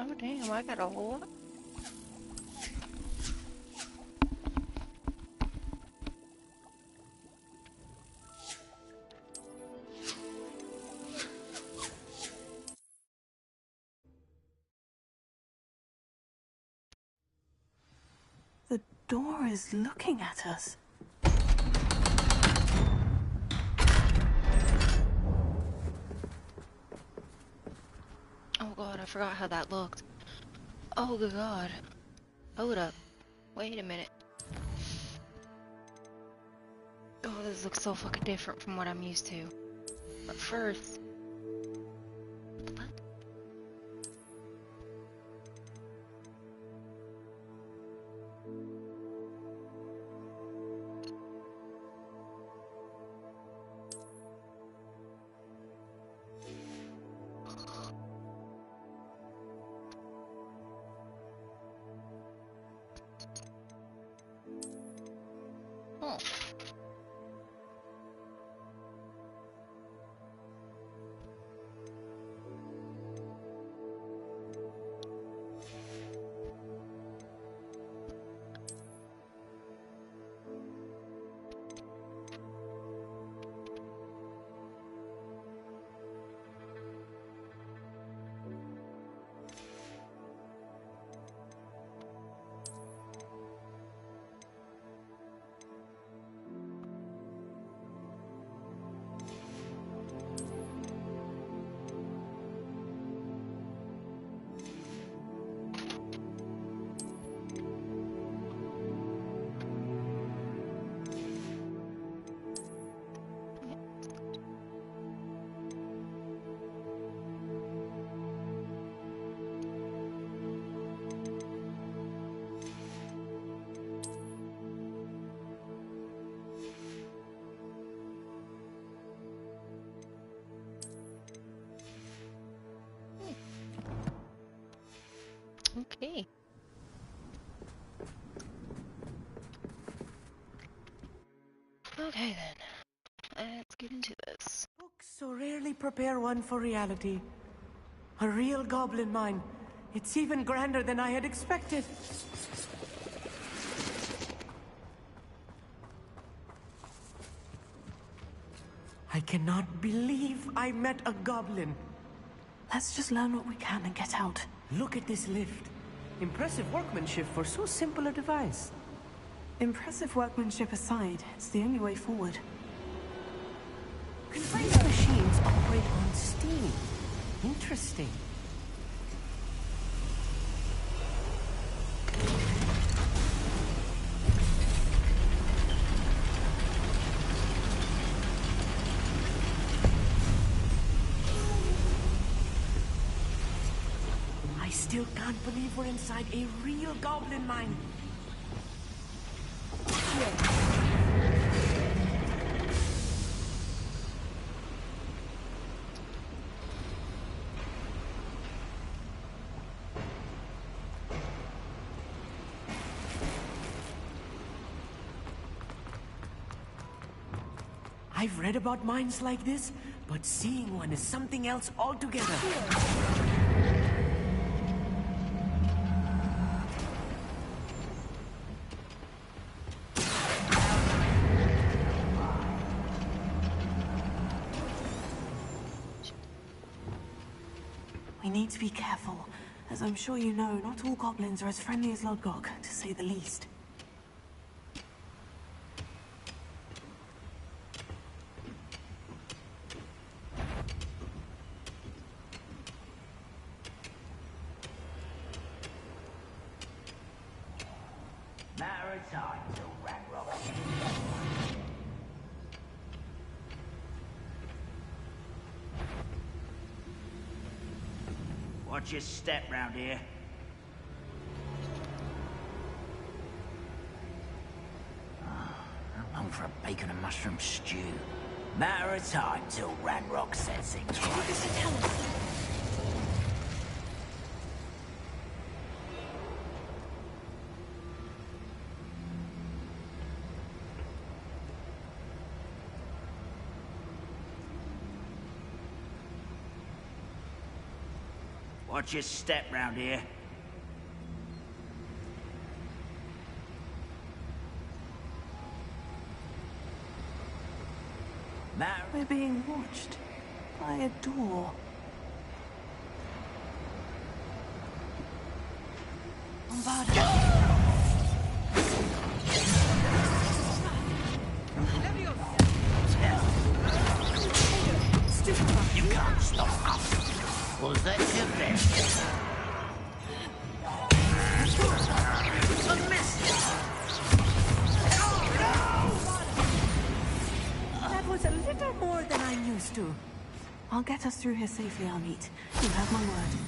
Oh damn, I got a whole lot. The door is looking at us. Oh god, I forgot how that looked. Oh good god. Hold up. Wait a minute. Oh, this looks so fucking different from what I'm used to. But first... What? Oh. Okay. Okay then. Let's get into this. Books so rarely prepare one for reality. A real goblin mine. It's even grander than I had expected. I cannot believe I met a goblin. Let's just learn what we can and get out. Look at this lift. Impressive workmanship for so simple a device. Impressive workmanship aside, it's the only way forward. These machines operate on steam. Interesting. I still can't believe we're inside a real goblin mine. I've read about mines like this, but seeing one is something else altogether. We need to be careful. As I'm sure you know, not all goblins are as friendly as Lodgok, to say the least. Matter of time till Ragnarok. Watch your step round here. I long for a bacon and mushroom stew. Matter of time till Ragnarok sets things right. Watch your step round here. We're being watched by a door. You can't stop us. Was that your best? A miss! That was a little more than I'm used to. I'll get us through here safely, Amit. You have my word.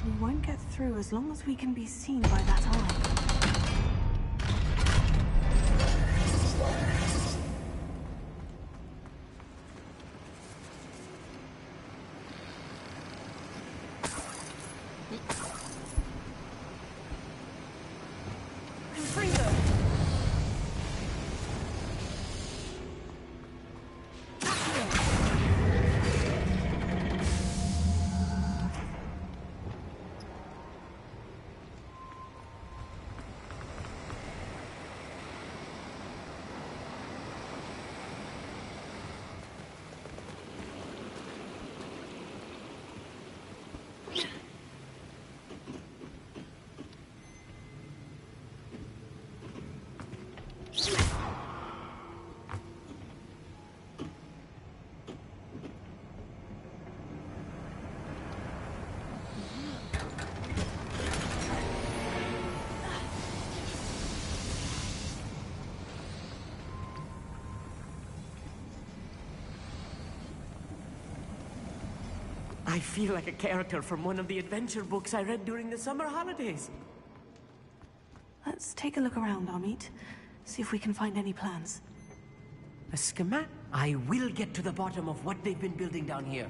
We won't get through as long as we can be seen by that eye. I feel like a character from one of the adventure books I read during the summer holidays. Let's take a look around, Amit. See if we can find any plans. A schematic? I will get to the bottom of what they've been building down here.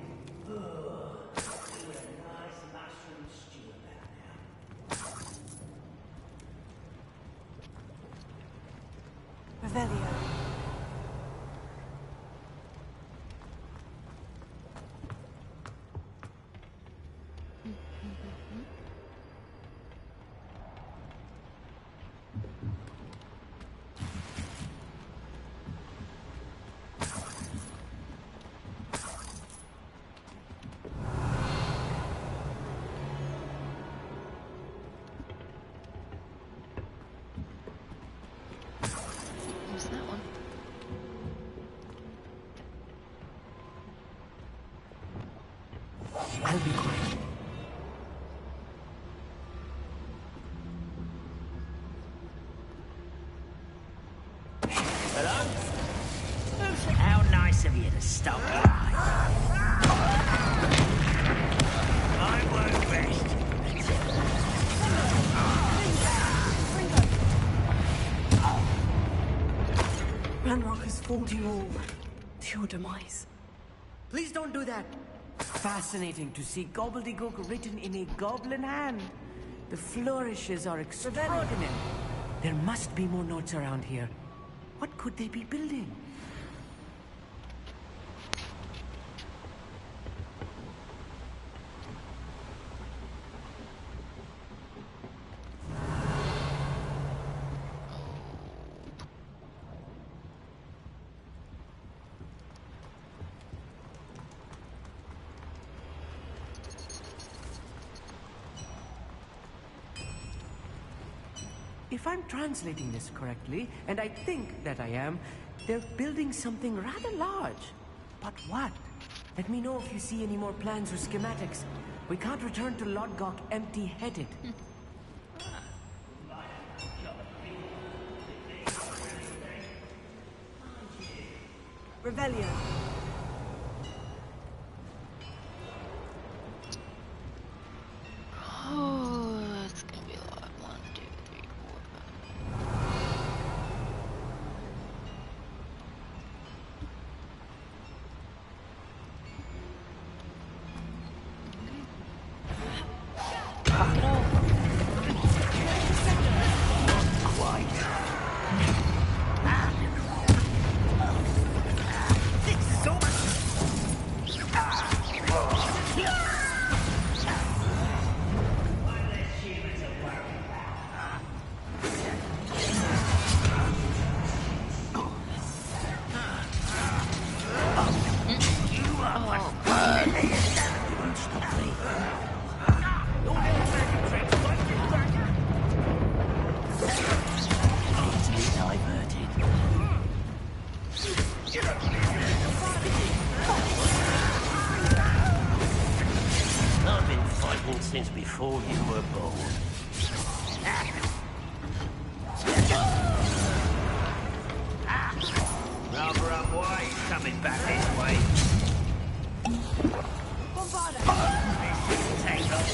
Revelio. I'll be quiet. Hello? How nice of you to stop by. I work best. Ranrock has fooled you all to your demise. Please don't do that. Fascinating to see gobbledygook written in a goblin hand. The flourishes are extraordinary. There must be more notes around here. What could they be building? If I'm translating this correctly, and I think that I am, they're building something rather large. But what? Let me know if you see any more plans or schematics. We can't return to Lodgok empty-headed. Revelio. happening since before you were born. Rather unwise coming back this way. Take off.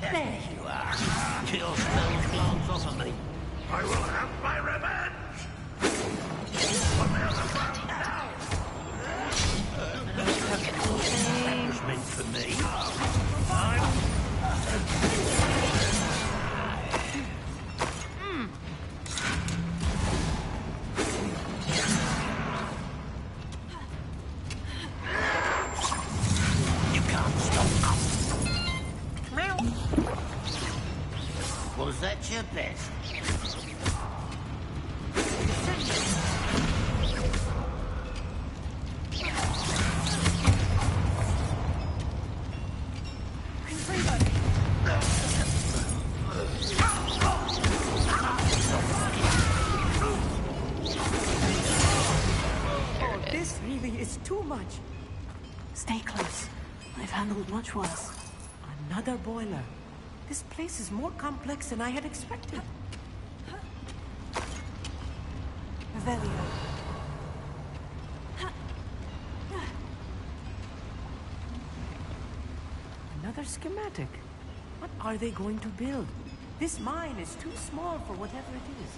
There you are. Kill those glance off of me. I will have my revenge! That was meant for me. You can't stop us. Was that your best? This really is too much. Stay close. I've handled much worse. Another boiler. This place is more complex than I had expected. Revelio. Another schematic. What are they going to build? This mine is too small for whatever it is.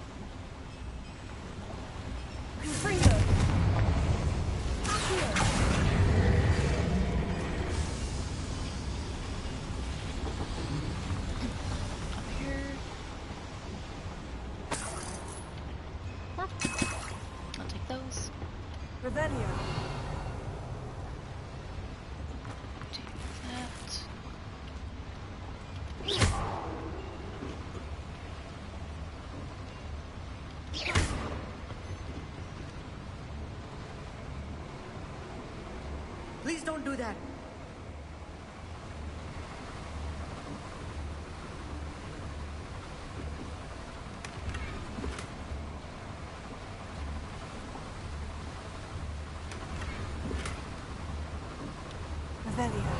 Up here. Huh. I'll take those. Revelio. Do that. Please don't do that. Revelio.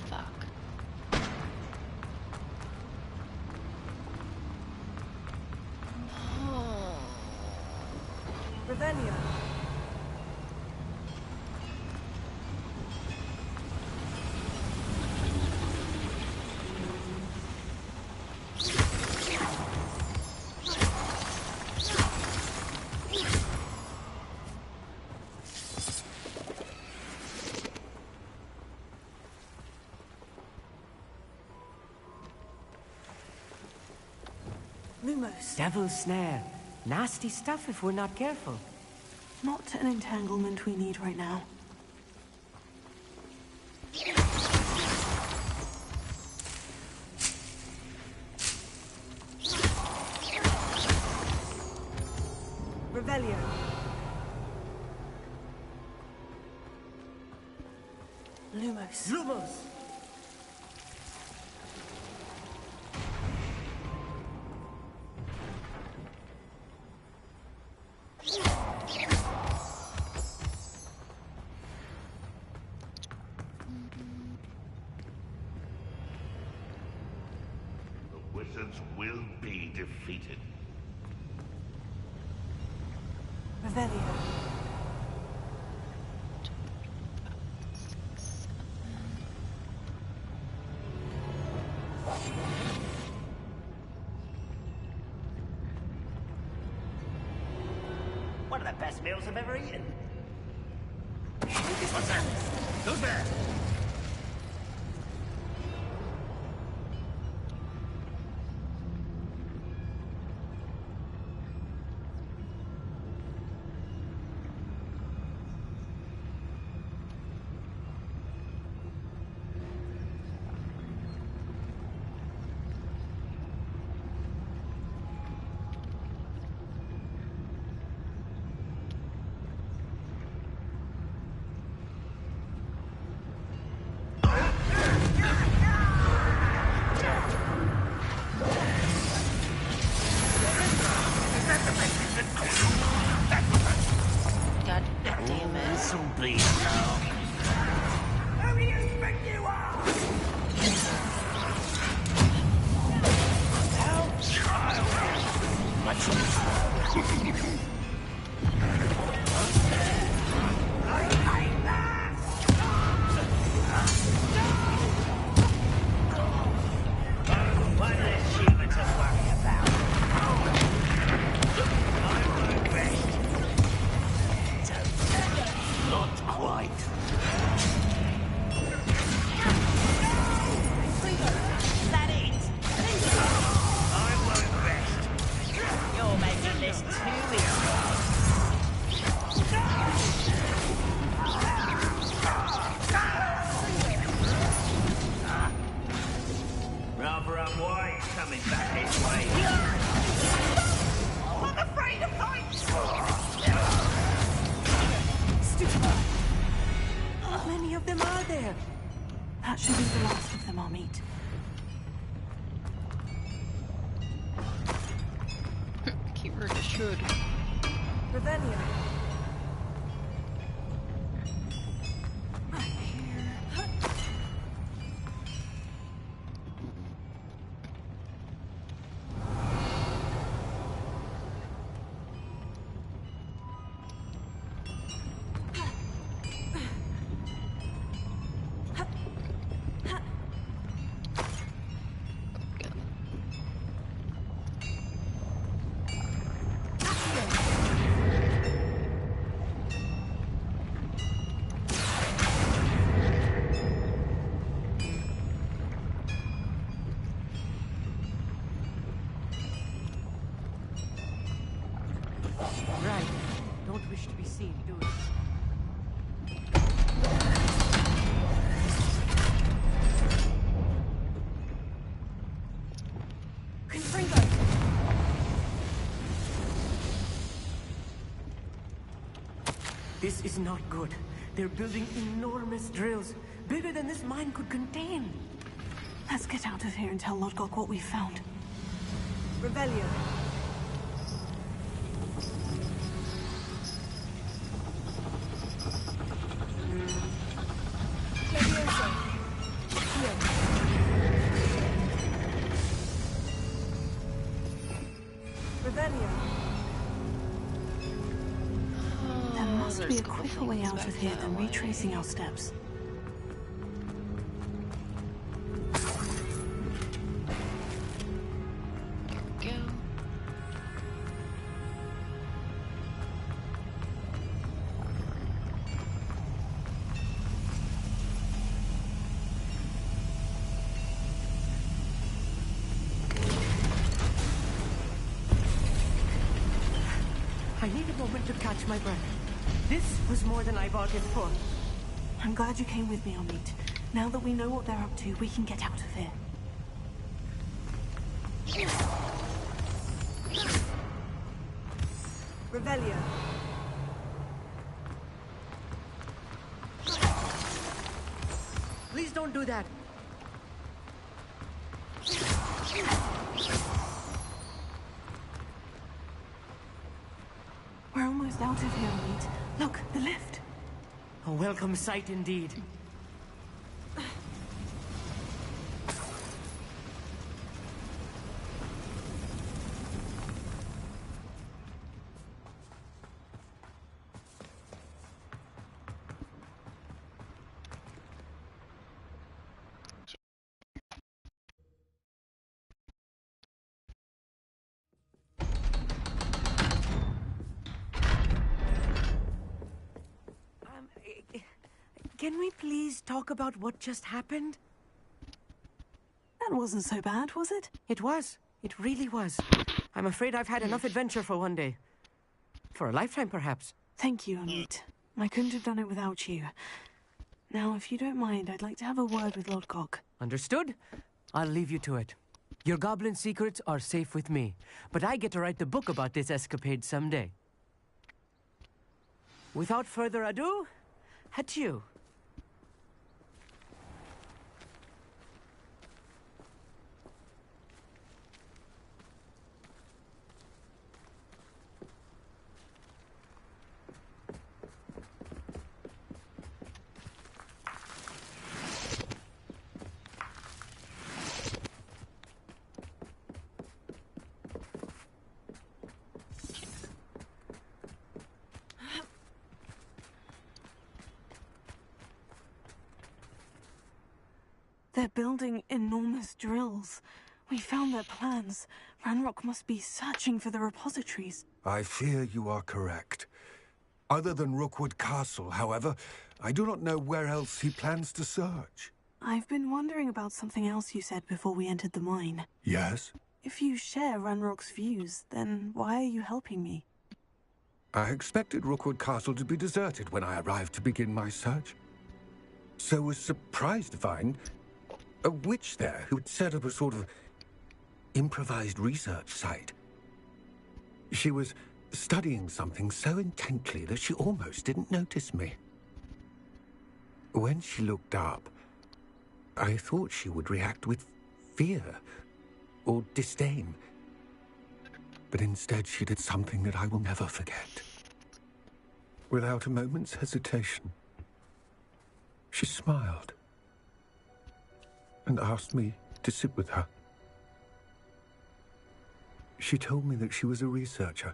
Fuck. Oh. Revelio. Lumos. Devil's snare. Nasty stuff if we're not careful. Not an entanglement we need right now. Revelio. Lumos. Lumos! The wizards will be defeated. Revelio. One of the best meals I've ever eaten. What's that? Who's there? coming back this way. I'm afraid of heights. How many of them are there? That should be the last of them I'll meet. Keyword is should. Revelio. Right. Don't wish to be seen, do you? This is not good. They're building enormous drills, bigger than this mine could contain. Let's get out of here and tell Lodgok what we've found. Revelio. There must be a quicker way out of here than retracing our steps. Go. I need a moment to catch my breath. This was more than I bargained for. I'm glad you came with me, Amit. Now that we know what they're up to, we can get out of here. Revelio. Please don't do that. We're almost out of here, Amit. Look, the lift. A welcome sight indeed. Can we please talk about what just happened? That wasn't so bad, was it? It was. It really was. I'm afraid I've had enough adventure for one day. For a lifetime, perhaps. Thank you, Amit. I couldn't have done it without you. Now, if you don't mind, I'd like to have a word with Lodgok. Understood? I'll leave you to it. Your goblin secrets are safe with me, but I get to write the book about this escapade someday. Without further ado, adieu. They're building enormous drills. We found their plans. Ranrock must be searching for the repositories. I fear you are correct. Other than Rookwood Castle, however, I do not know where else he plans to search. I've been wondering about something else you said before we entered the mine. Yes? If you share Ranrock's views, then why are you helping me? I expected Rookwood Castle to be deserted when I arrived to begin my search. So was surprised to find a witch there who had set up a sort of improvised research site. She was studying something so intently that she almost didn't notice me. When she looked up, I thought she would react with fear or disdain. But instead she did something that I will never forget. Without a moment's hesitation, she smiled and asked me to sit with her. She told me that she was a researcher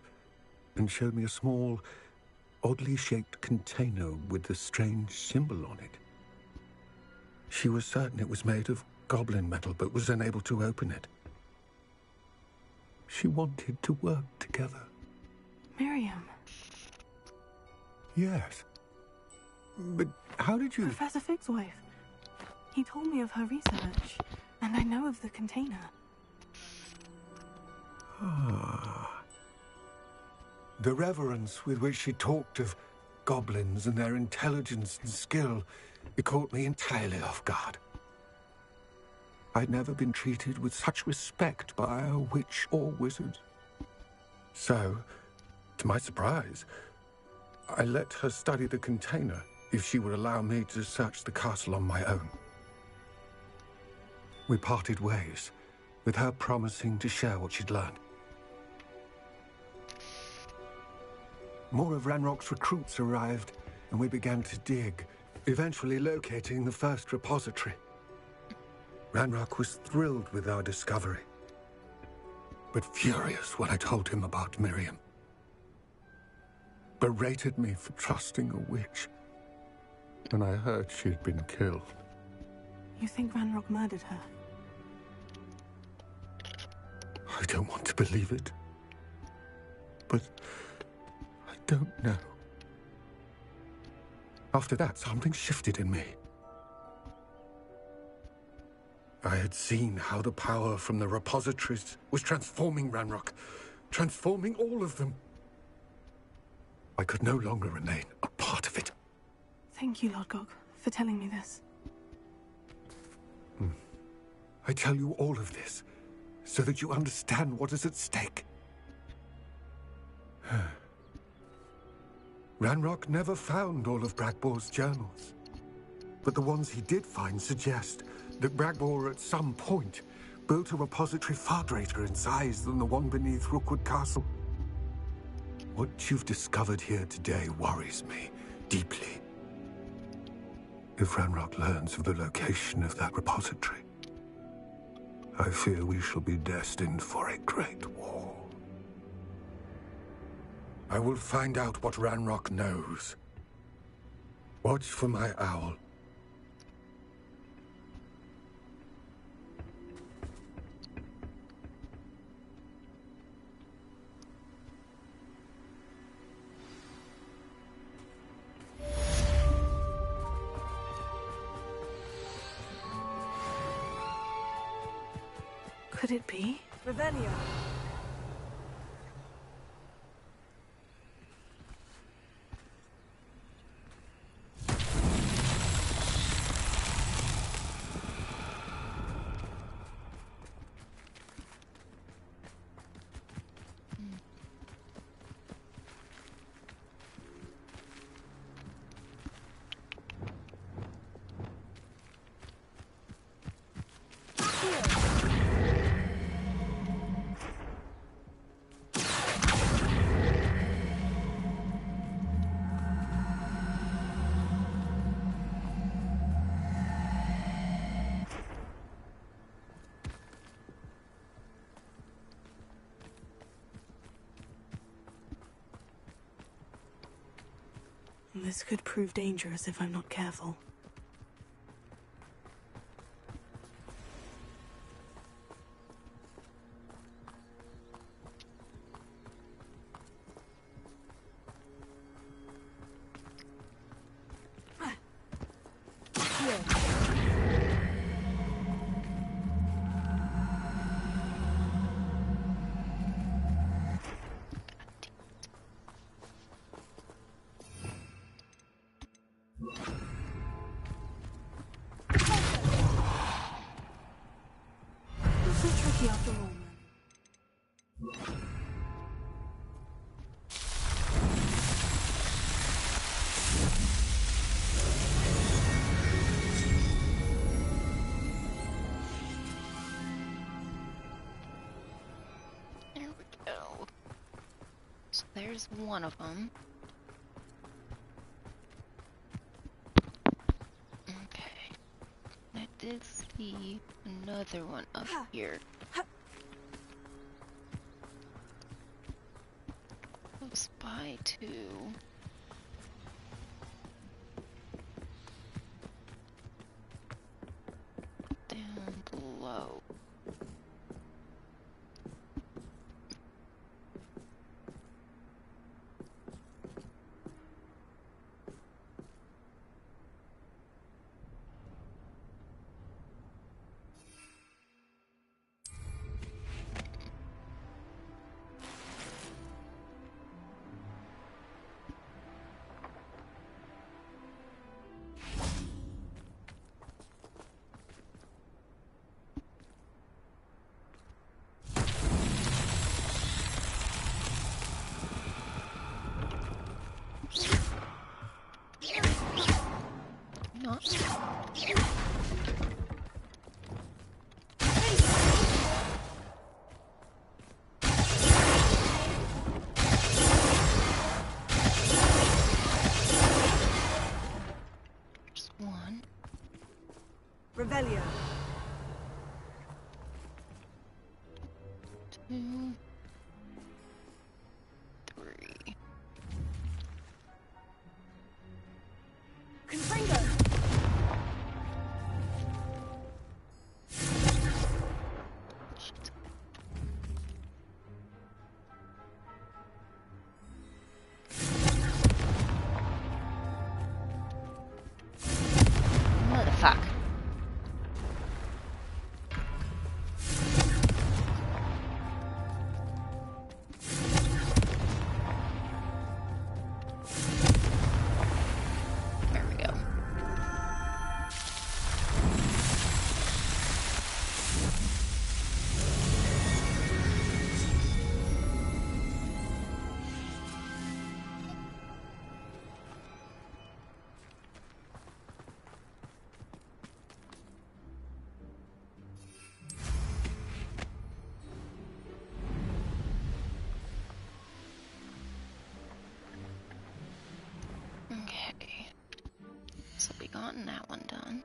and showed me a small, oddly shaped container with a strange symbol on it. She was certain it was made of goblin metal, but was unable to open it. She wanted to work together. Miriam. Yes. But how did you... Professor Fig's wife. He told me of her research, and I know of the container. Ah. The reverence with which she talked of goblins and their intelligence and skill, it caught me entirely off guard. I'd never been treated with such respect by a witch or wizard. So, to my surprise, I let her study the container if she would allow me to search the castle on my own. We parted ways, with her promising to share what she'd learned. More of Ranrock's recruits arrived, and we began to dig, eventually locating the first repository. Ranrock was thrilled with our discovery, but furious when I told him about Miriam. Berated me for trusting a witch when I heard she'd been killed. You think Ranrock murdered her? I don't want to believe it, but I don't know. After that, something shifted in me. I had seen how the power from the repositories was transforming Ranrock, transforming all of them. I could no longer remain a part of it. Thank you, Lord Gog, for telling me this. I tell you all of this so that you understand what is at stake. Ranrock never found all of Bragbor's journals, but the ones he did find suggest that Bragbor at some point built a repository far greater in size than the one beneath Rookwood Castle. What you've discovered here today worries me deeply. If Ranrock learns of the location of that repository, I fear we shall be destined for a great war. I will find out what Ranrock knows. Watch for my owl. Could it be? Revelio. This could prove dangerous if I'm not careful. This is tricky after all, man. There we go. So there's one of them. Okay. I did see another one up here. Close by too. Down below. Not. There's one. Revelio. 2, 3. Confringo. Motherfuck. There we go. Okay. So we gotten that one done.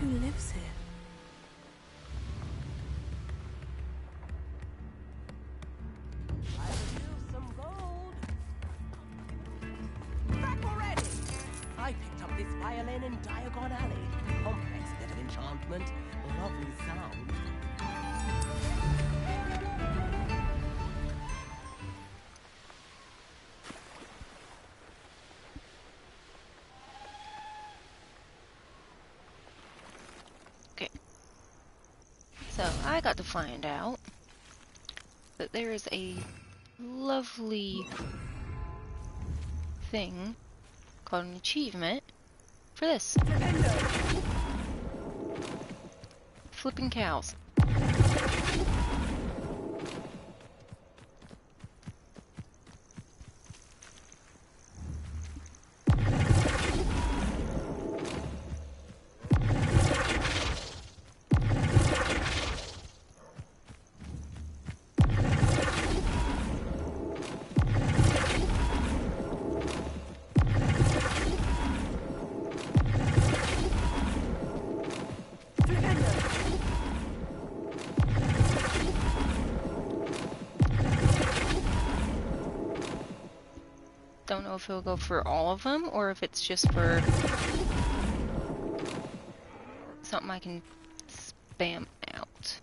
who lives here. I could use some gold. Back already! I picked up this violin in Diagon Alley. Complex bit of enchantment. Lovely sound. Okay. So I got to find out that there is a lovely thing called an achievement for this. Flipping cows. Don't know if he'll go for all of them or if it's just for something I can spam out.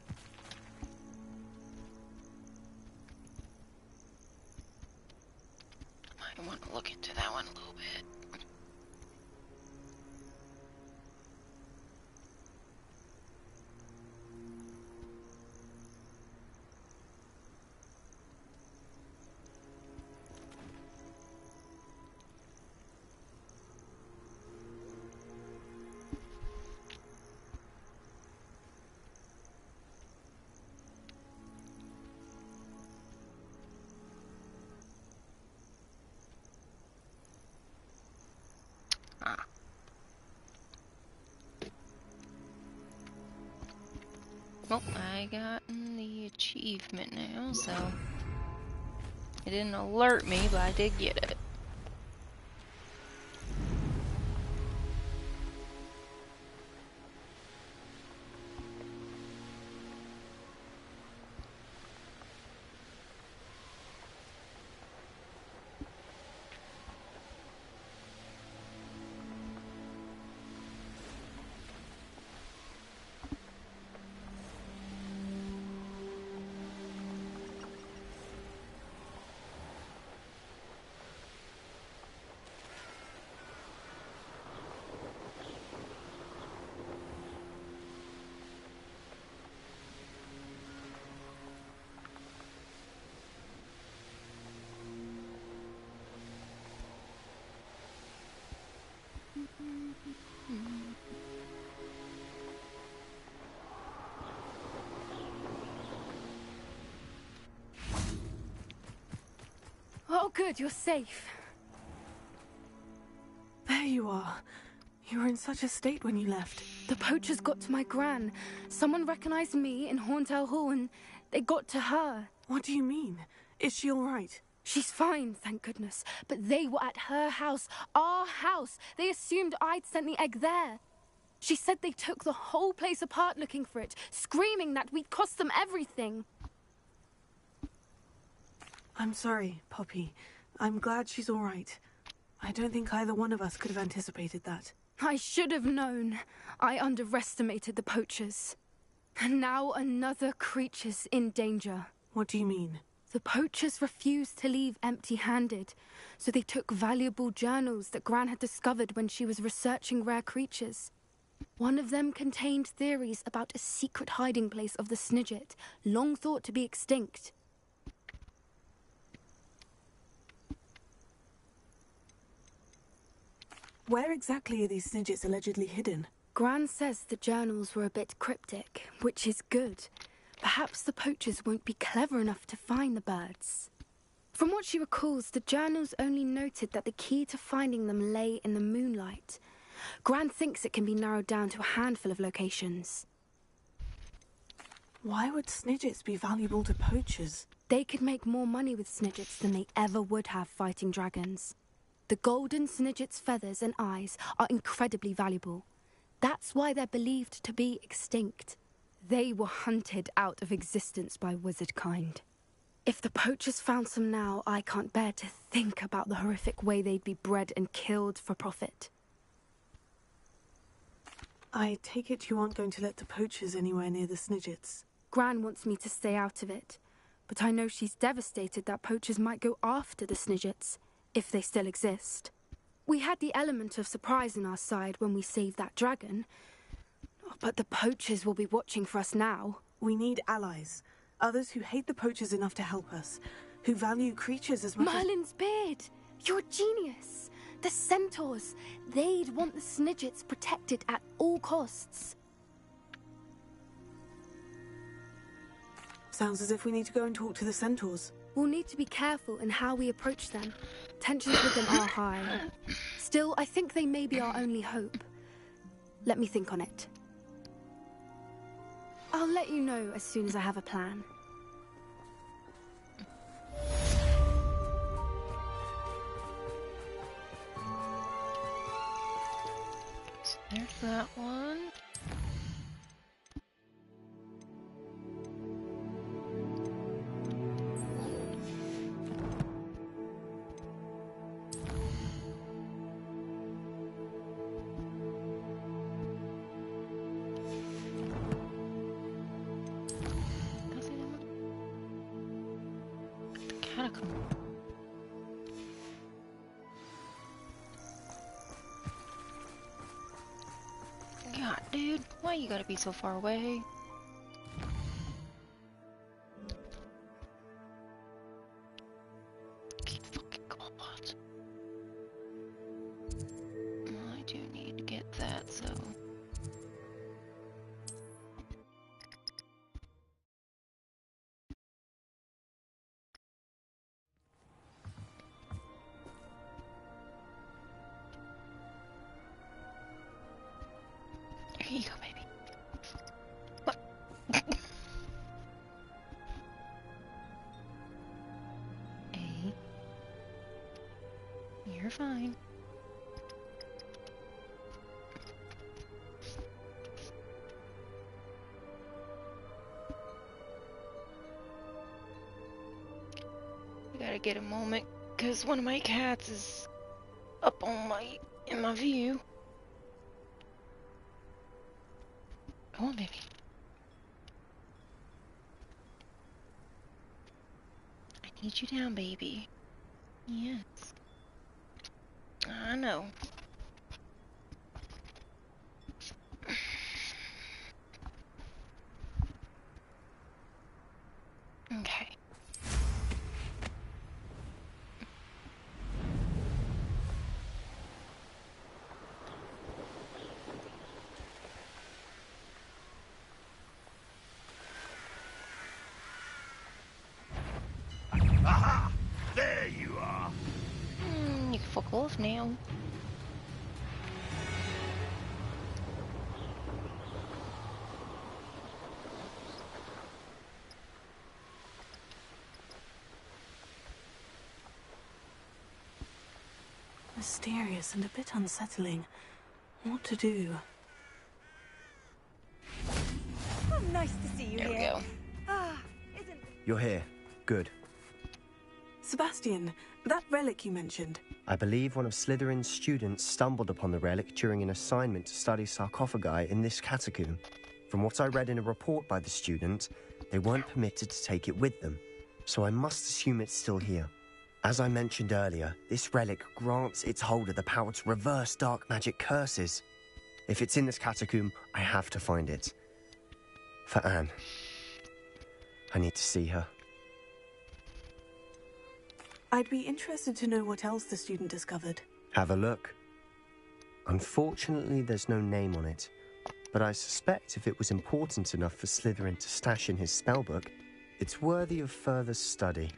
I want to look into that one a little bit. Well, I got the achievement now, so it didn't alert me, but I did get it. Oh, good, you're safe. There you are. You were in such a state when you left. The poachers got to my gran. Someone recognized me in Horntail Hall and they got to her. What do you mean? Is she all right? She's fine, thank goodness. But they were at her house, our house. They assumed I'd sent the egg there. She said they took the whole place apart looking for it, screaming that we'd cost them everything. I'm sorry, Poppy. I'm glad she's all right. I don't think either one of us could have anticipated that. I should have known. I underestimated the poachers. And now another creature's in danger. What do you mean? The poachers refused to leave empty-handed, so they took valuable journals that Gran had discovered when she was researching rare creatures. One of them contained theories about a secret hiding place of the Snidget, long thought to be extinct. Where exactly are these Snidgets allegedly hidden? Gran says the journals were a bit cryptic, which is good. Perhaps the poachers won't be clever enough to find the birds. From what she recalls, the journals only noted that the key to finding them lay in the moonlight. Gran thinks it can be narrowed down to a handful of locations. Why would Snidgets be valuable to poachers? They could make more money with Snidgets than they ever would have fighting dragons. The golden Snidget's feathers and eyes are incredibly valuable. That's why they're believed to be extinct. They were hunted out of existence by wizard kind. If the poachers found some now, I can't bear to think about the horrific way they'd be bred and killed for profit. I take it you aren't going to let the poachers anywhere near the Snidgets. Gran wants me to stay out of it, but I know she's devastated that poachers might go after the Snidgets, if they still exist. We had the element of surprise on our side when we saved that dragon, but the poachers will be watching for us now. We need allies. Others who hate the poachers enough to help us, who value creatures as much Merlin's beard! You're a genius! The centaurs! They'd want the Snidgets protected at all costs. Sounds as if we need to go and talk to the centaurs. We'll need to be careful in how we approach them. Tensions with them are high. Still, I think they may be our only hope. Let me think on it. I'll let you know as soon as I have a plan. So there's that one. Catacomb. God, dude, why you gotta be so far away? Fucking goblins. Well, I do need to get that, so. Here you go, baby. What? Hey. You're fine. I gotta get a moment, cause one of my cats is up on in my view. Come on, baby. I need you down, baby. Yes. I know. Okay. Aha! There you are. You can fuck off now. Mysterious and a bit unsettling. What to do? Oh, nice to see you There we here. go. Ah, isn't You're here. Good. Sebastian, that relic you mentioned. I believe one of Slytherin's students stumbled upon the relic during an assignment to study sarcophagi in this catacomb. From what I read in a report by the student, they weren't permitted to take it with them, so I must assume it's still here. As I mentioned earlier, this relic grants its holder the power to reverse dark magic curses. If it's in this catacomb, I have to find it. For Anne. I need to see her. I'd be interested to know what else the student discovered. Have a look. Unfortunately, there's no name on it, but I suspect if it was important enough for Slytherin to stash in his spellbook, it's worthy of further study.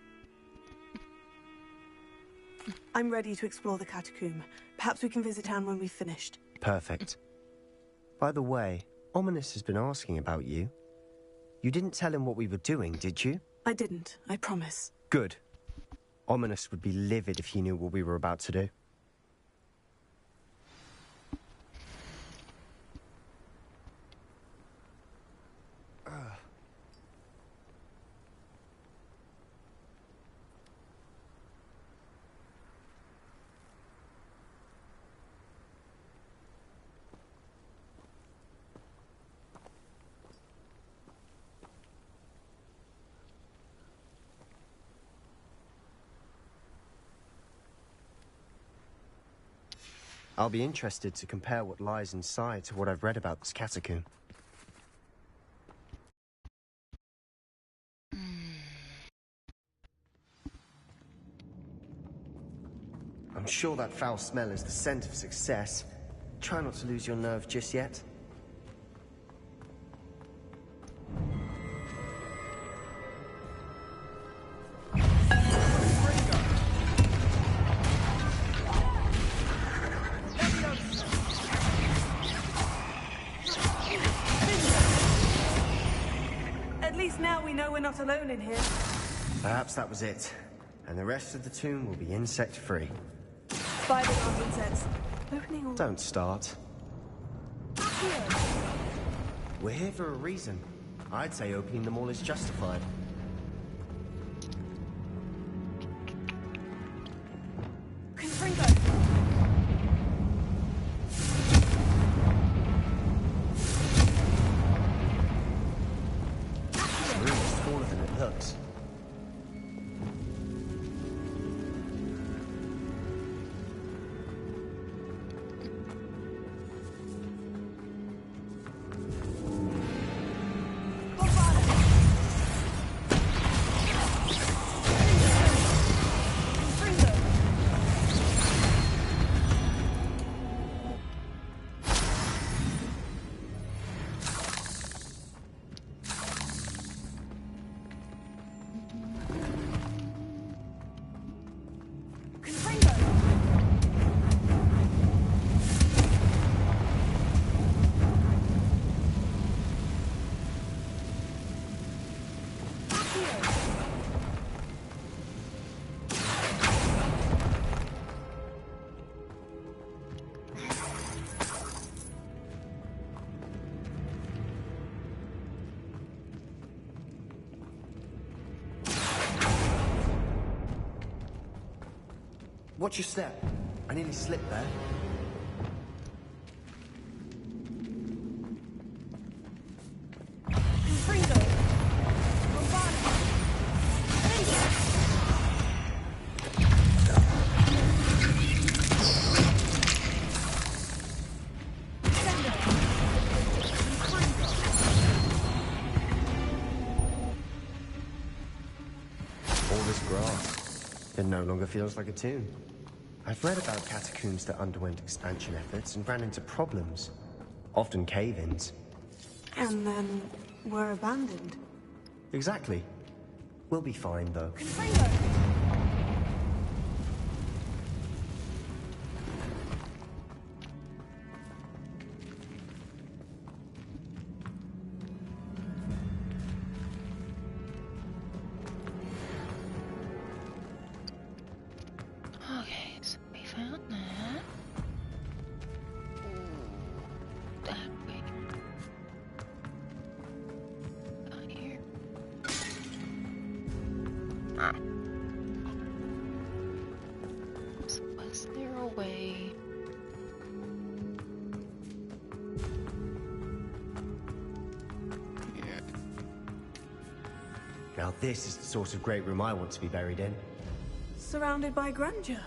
I'm ready to explore the catacomb. Perhaps we can visit Anne when we've finished. Perfect. By the way, Ominous has been asking about you. You didn't tell him what we were doing, did you? I didn't, I promise. Good. Ominous would be livid if he knew what we were about to do. I'll be interested to compare what lies inside to what I've read about this catacomb. I'm sure that foul smell is the scent of success. Try not to lose your nerve just yet. At least now we know we're not alone in here. Perhaps that was it. And the rest of the tomb will be insect-free. Spiders aren't insects. Opening all... Don't start. We're here for a reason. I'd say opening them all is justified. Confringo! This room is taller than it looks. Watch your step. I nearly slipped there. Confringo! All this grass. It no longer feels like a tomb. I've read about catacombs that underwent expansion efforts and ran into problems. Often cave-ins. And then were abandoned. Exactly. We'll be fine, though. Okay, so we found that. Ooh, that way. Down here. Ah. So was there a way? Now this is the sort of great room I want to be buried in. Surrounded by grandeur.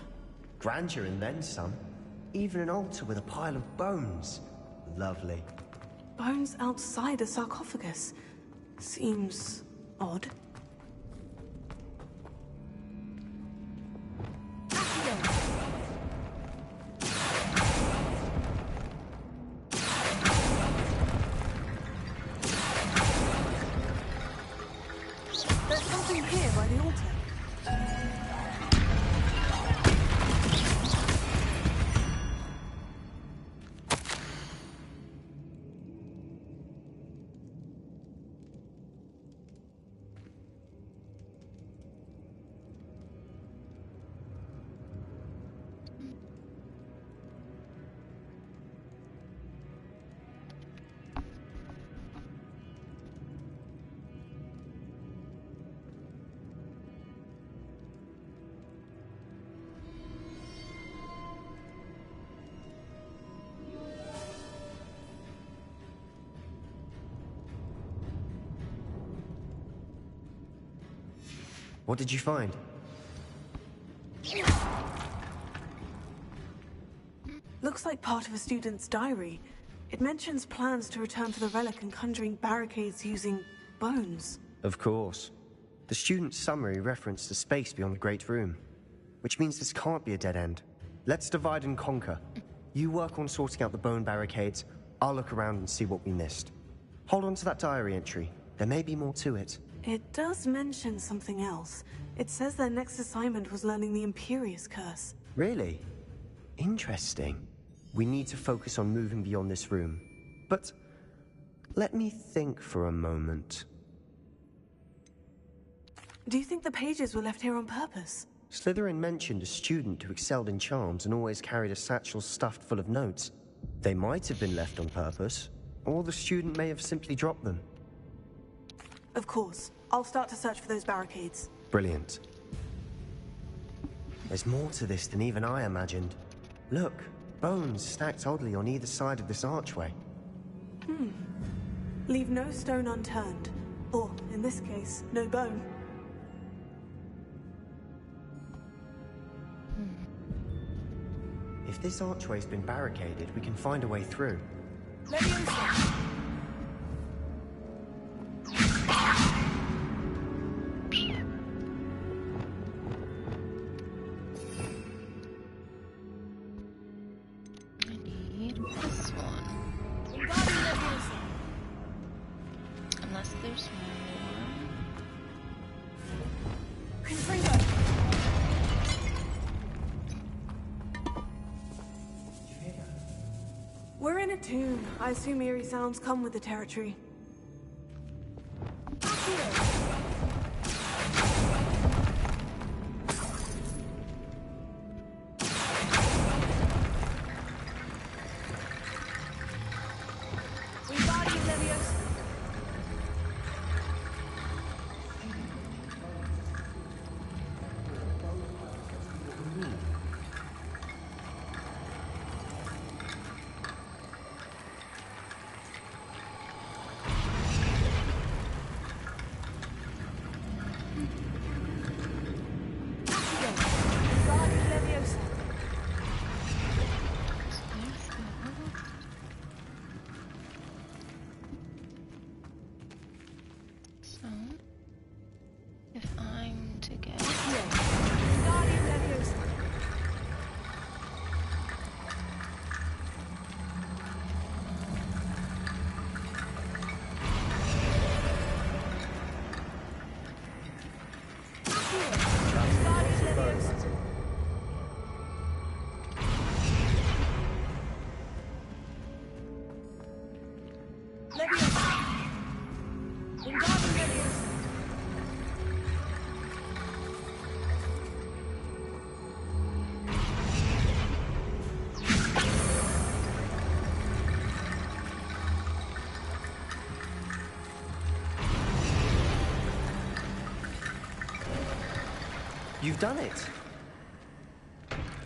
Grandeur and then some. Even an altar with a pile of bones. Lovely. Bones outside a sarcophagus. Seems odd. There's something here by the altar. What did you find? Looks like Part of a student's diary. It mentions plans to return to the relic and conjuring barricades using bones. Of course. The student's summary referenced a space beyond the Great Room, which means this can't be a dead end. Let's divide and conquer. You work on sorting out the bone barricades, I'll look around and see what we missed. Hold on to that diary entry. There may be more to it. It does mention something else. It says their next assignment was learning the Imperious Curse. Really? Interesting. We need to focus on moving beyond this room. But let me think for a moment. Do you think the pages were left here on purpose? Slytherin mentioned a student who excelled in charms and always carried a satchel stuffed full of notes. They might have been left on purpose, or the student may have simply dropped them. Of course. I'll start to search for those barricades. Brilliant. There's more to this than even I imagined. Look, bones stacked oddly on either side of this archway. Leave no stone unturned. Or, in this case, no bone. If this archway's been barricaded, we can find a way through. Unless there's more. We're in a tomb. I assume eerie sounds come with the territory. You've done it!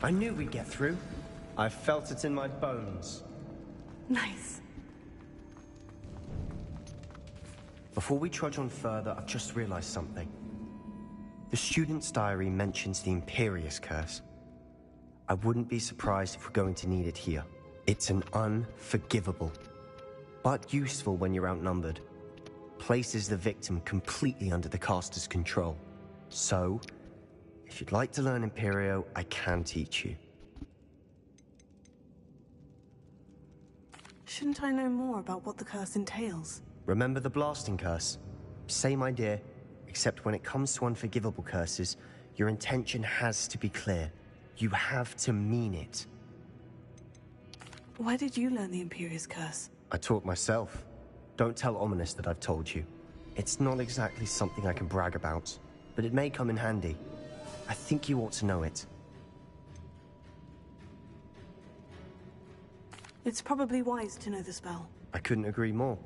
I knew we'd get through. I felt it in my bones. Nice. Before we trudge on further, I've just realized something. The student's diary mentions the Imperious Curse. I wouldn't be surprised if we're going to need it here. It's an unforgivable, but useful when you're outnumbered. Places the victim completely under the caster's control. So, if you'd like to learn Imperio, I can teach you. Shouldn't I know more about what the curse entails? Remember the blasting curse? Same idea, except when it comes to unforgivable curses, your intention has to be clear. You have to mean it. Where did you learn the Imperious Curse? I taught myself. Don't tell Ominous that I've told you. It's not exactly something I can brag about, but it may come in handy. I think you ought to know it. It's probably wise to know the spell. I couldn't agree more.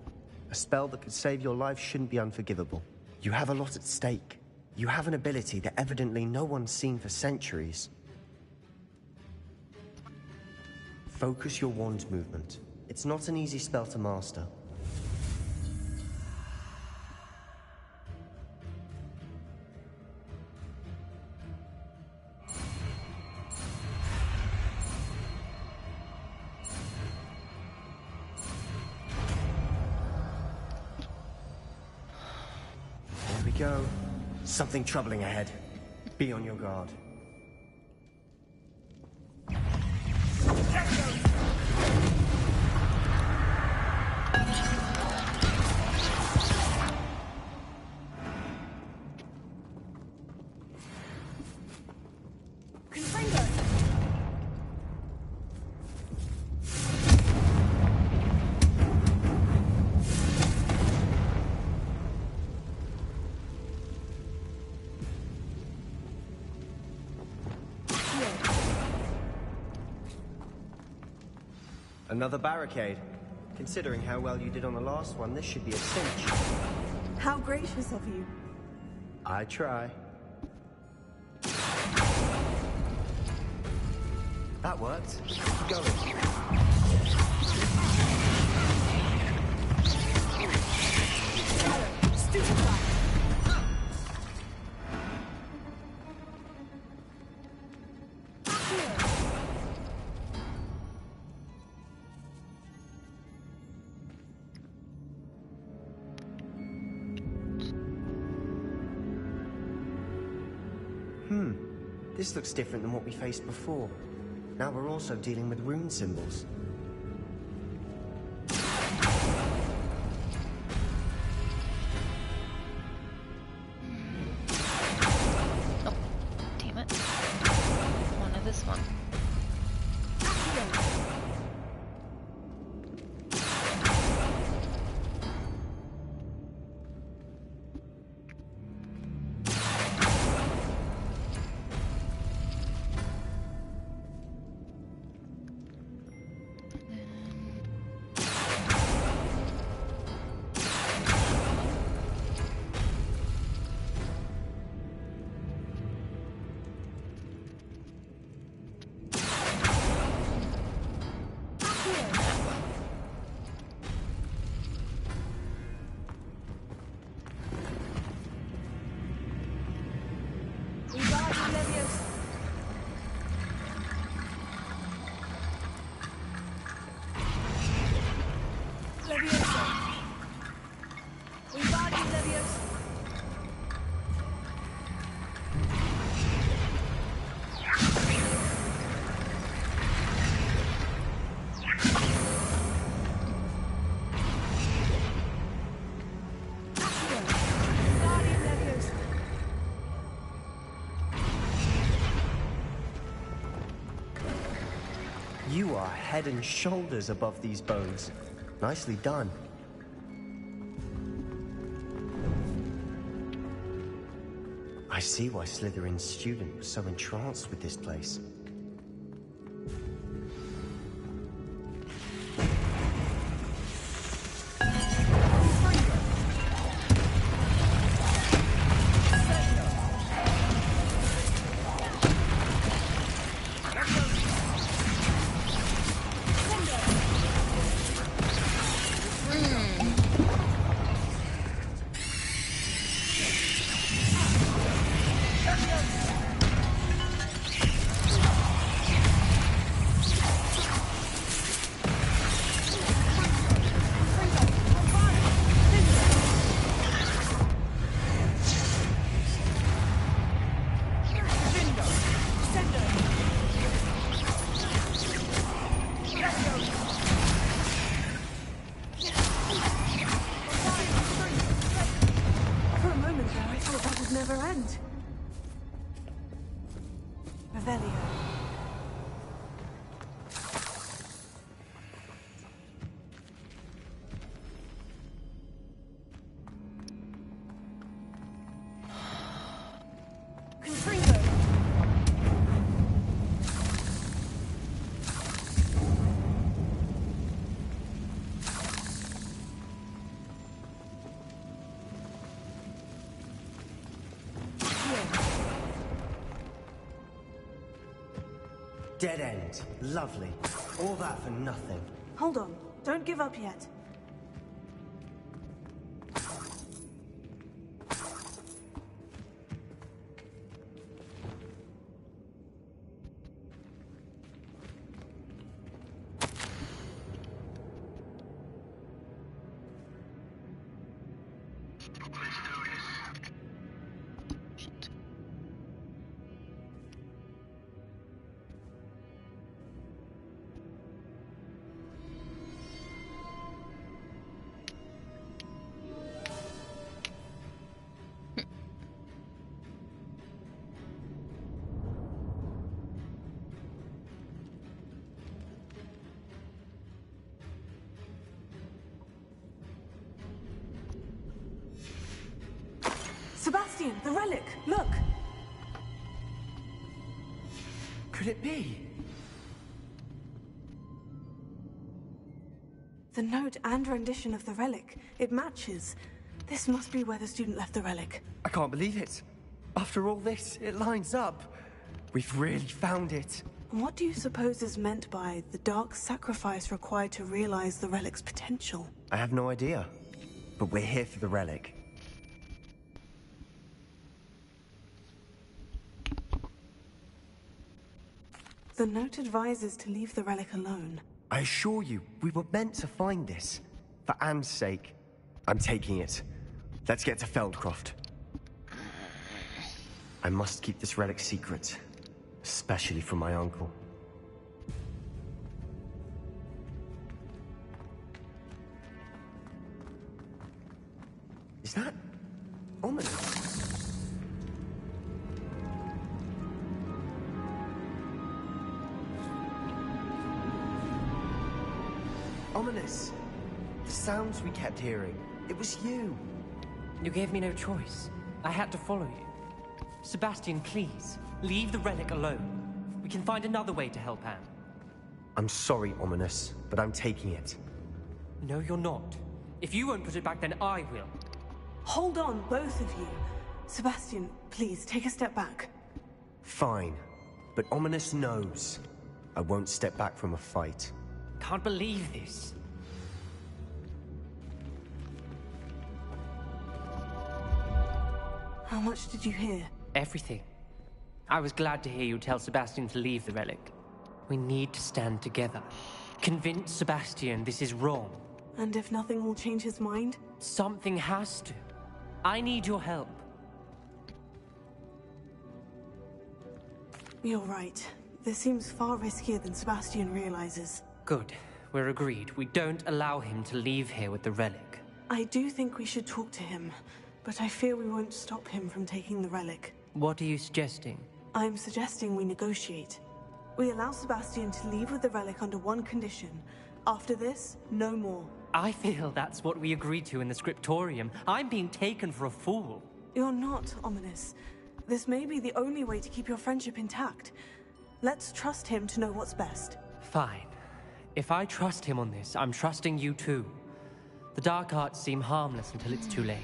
A spell that could save your life shouldn't be unforgivable. You have a lot at stake. You have an ability that evidently no one's seen for centuries. Focus your wand movement. It's not an easy spell to master. go. Something troubling ahead. Be on your guard. Another barricade. Considering how well you did on the last one, this should be a cinch. How gracious of you. I try. That worked. Keep going. This looks different than what we faced before. Now we're also dealing with rune symbols. Oh, damn it. One of this one. You are head and shoulders above these bones. Nicely done. I see why Slytherin's student was so entranced with this place. Dead end. Lovely. All that for nothing. Hold on. Don't give up yet. Sebastian, the relic! Look! Could it be? The note and rendition of the relic. It matches. This must be where the student left the relic. I can't believe it. After all this, it lines up. We've really found it. What do you suppose is meant by the dark sacrifice required to realize the relic's potential? I have no idea. But we're here for the relic. The note advises to leave the relic alone. I assure you, we were meant to find this. For Anne's sake. I'm taking it. Let's get to Feldcroft. I must keep this relic secret. Especially from my uncle. Is that ominous? Ominous. The sounds we kept hearing. It was you. You gave me no choice. I had to follow you. Sebastian, please, leave the relic alone. We can find another way to help Anne. I'm sorry, Ominous, but I'm taking it. No, you're not. If you won't put it back, then I will. Hold on, both of you. Sebastian, please, take a step back. Fine. But Ominous knows. I won't step back from a fight. Can't believe this. How much did you hear? Everything. I was glad to hear you tell Sebastian to leave the relic. We need to stand together. Convince Sebastian this is wrong. And if nothing will change his mind? Something has to. I need your help. You're right. This seems far riskier than Sebastian realizes. Good. We're agreed. We don't allow him to leave here with the relic. I do think we should talk to him, but I fear we won't stop him from taking the relic. What are you suggesting? I'm suggesting we negotiate. We allow Sebastian to leave with the relic under one condition. After this, no more. I feel that's what we agreed to in the scriptorium. I'm being taken for a fool. You're not, Ominous. This may be the only way to keep your friendship intact. Let's trust him to know what's best. Fine. If I trust him on this, I'm trusting you too. The dark arts seem harmless until it's too late.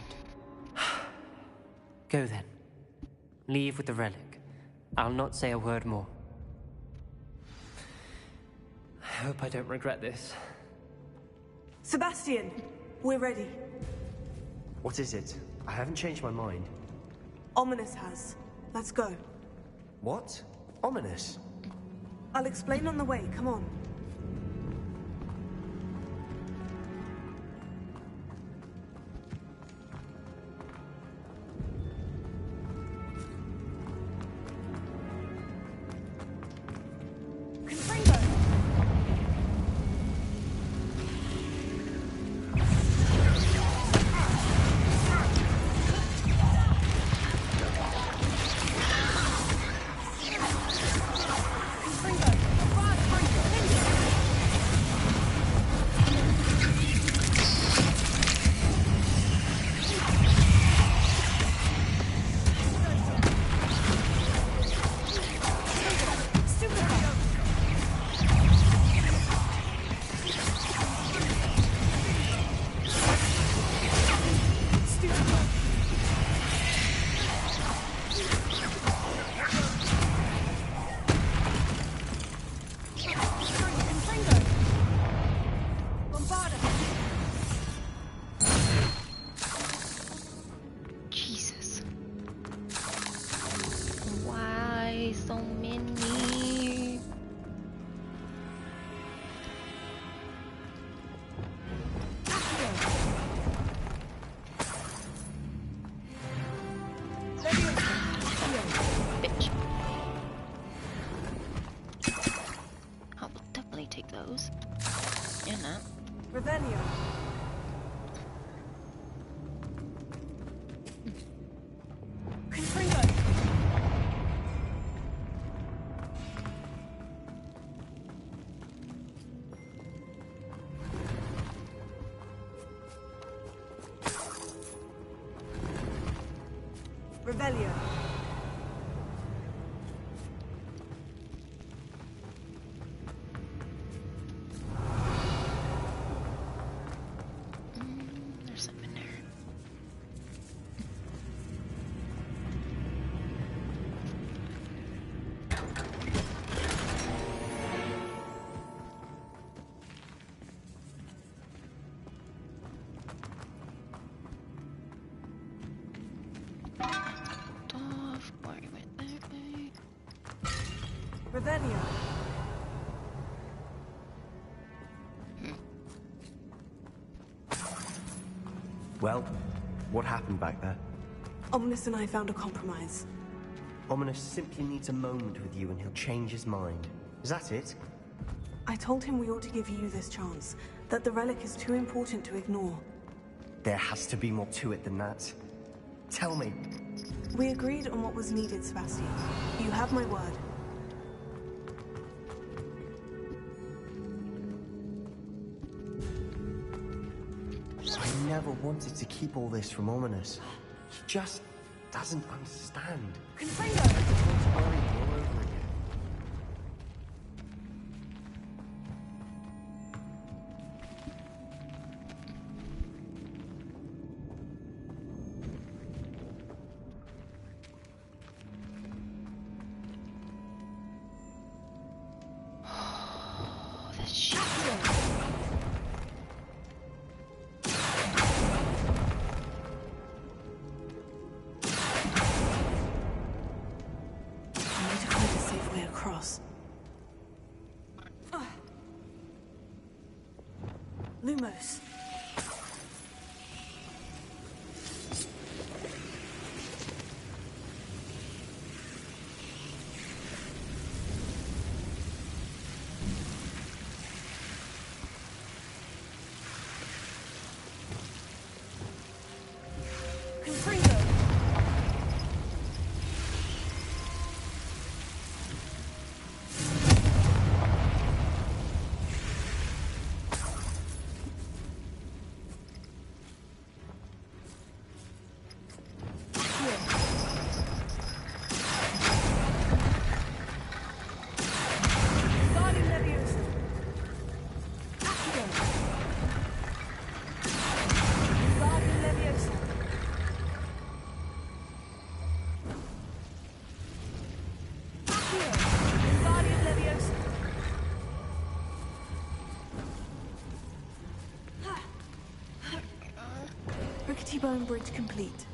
Go then. Leave with the relic. I'll not say a word more. I hope I don't regret this. Sebastian, we're ready. What is it? I haven't changed my mind. Ominous has. Let's go. What? Ominous? I'll explain on the way, come on. Revelio. There's something there. Off, why went that way? Revelio. Well, what happened back there? Ominous and I found a compromise. Ominous simply needs a moment with you and he'll change his mind. Is that it? I told him we ought to give you this chance, that the relic is too important to ignore. There has to be more to it than that. Tell me. We agreed on what was needed, Sebastian. You have my word. I never wanted to keep all this from Ominous. He just doesn't understand. Confringo! Worry all over again. Oh, this shit. I need to find a safe way across. Lumos. Confringo. Guardian Leviosa. Accio. Guardian Leviosa. Accio. Guardian Leviosa. Rickety Bone Bridge complete.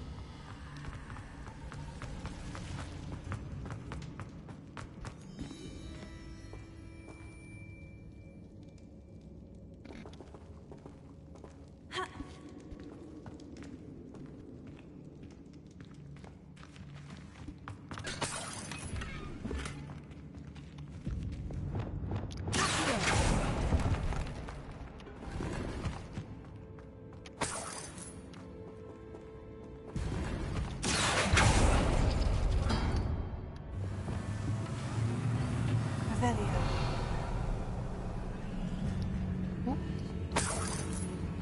Revelio.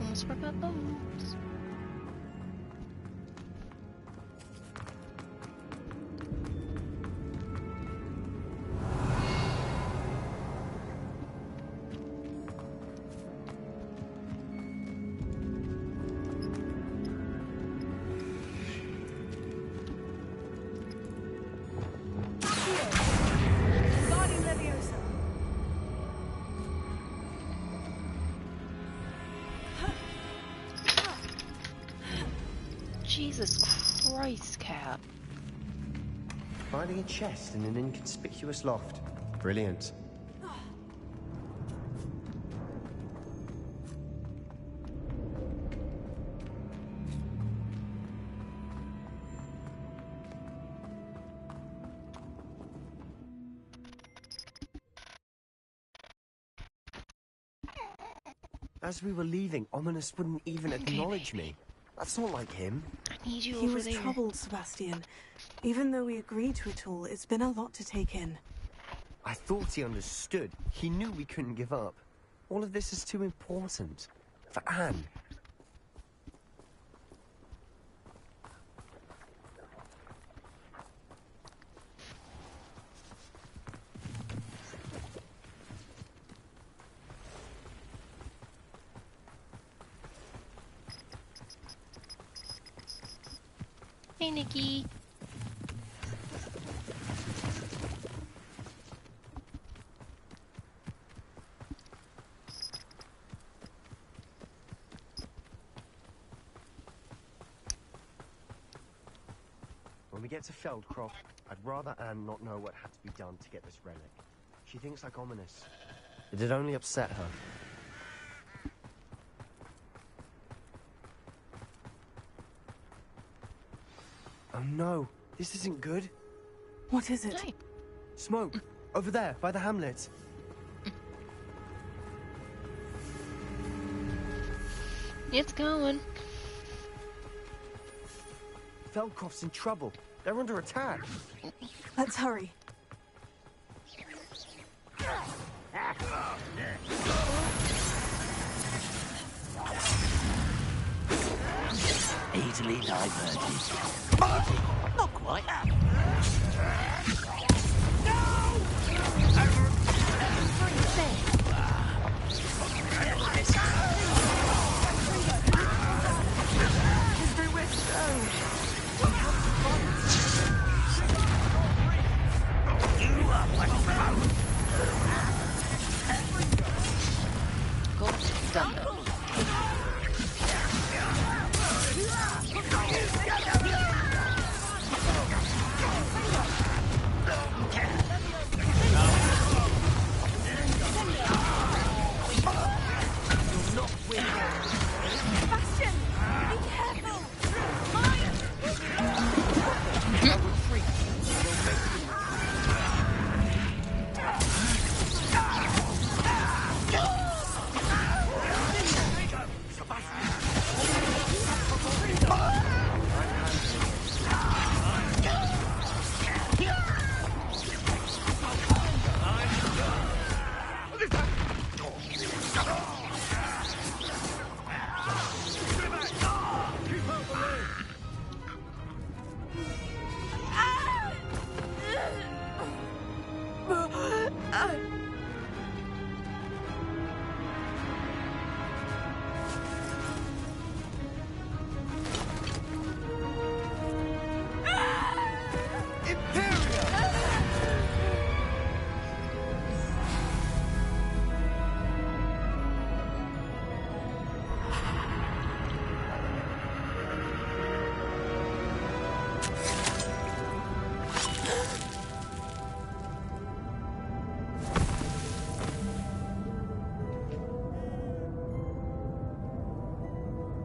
Almost forgot those. Guardian Leviosa. Jesus Christ, Cap. Finding a chest in an inconspicuous loft. Brilliant. As we were leaving, Ominous wouldn't even acknowledge me. That's not like him. I need you He over was there. troubled, Sebastian. Even though we agreed to it all, it's been a lot to take in. I thought he understood. He knew we couldn't give up. All of this is too important. For Anne. Hey, Nikki. When we get to Feldcroft, I'd rather Anne not know what had to be done to get this relic. She thinks like ominous. It'd only upset her. Oh no, this isn't good. What is it? Hey. Smoke, over there, by the hamlet. It's going. Feldcroft's in trouble. They're under attack. Let's hurry. Easily diverted. Not quite. Cool. Done. Bastion! Be careful!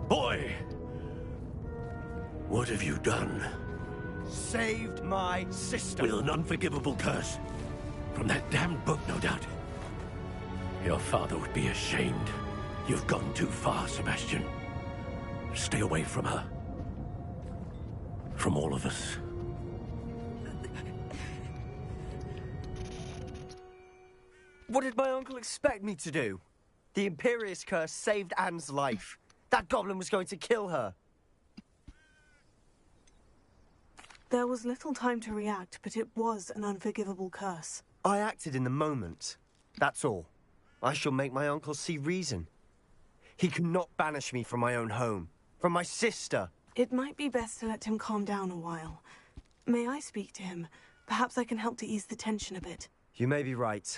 Boy! What have you done? Saved my sister. With an unforgivable curse. From that damned book, no doubt. Your father would be ashamed. You've gone too far, Sebastian. Stay away from her. From all of us. What did my uncle expect me to do? The Imperious curse saved Anne's life. That goblin was going to kill her. There was little time to react, but it was an unforgivable curse. I acted in the moment. That's all. I shall make my uncle see reason. He cannot banish me from my own home. From my sister. It might be best to let him calm down a while. May I speak to him? Perhaps I can help to ease the tension a bit. You may be right.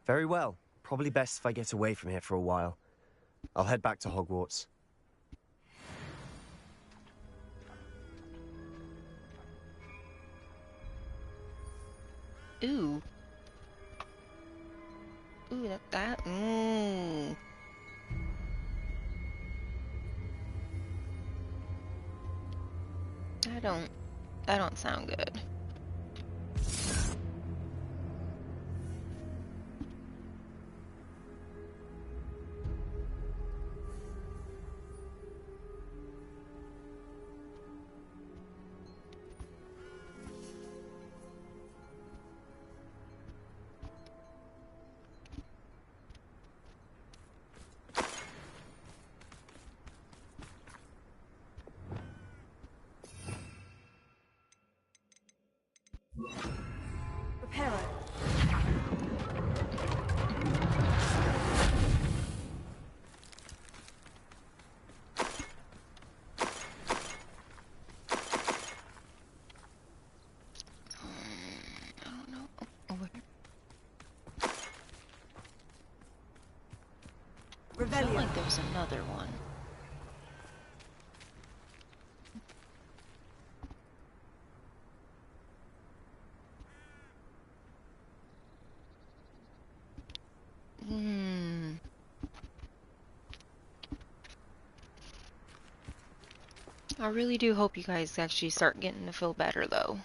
Very well. Probably best if I get away from here for a while. I'll head back to Hogwarts. Ooh. Ooh, that. Mmm. That don't sound good. I felt like there was another one. I really do hope you guys actually start getting to feel better, though.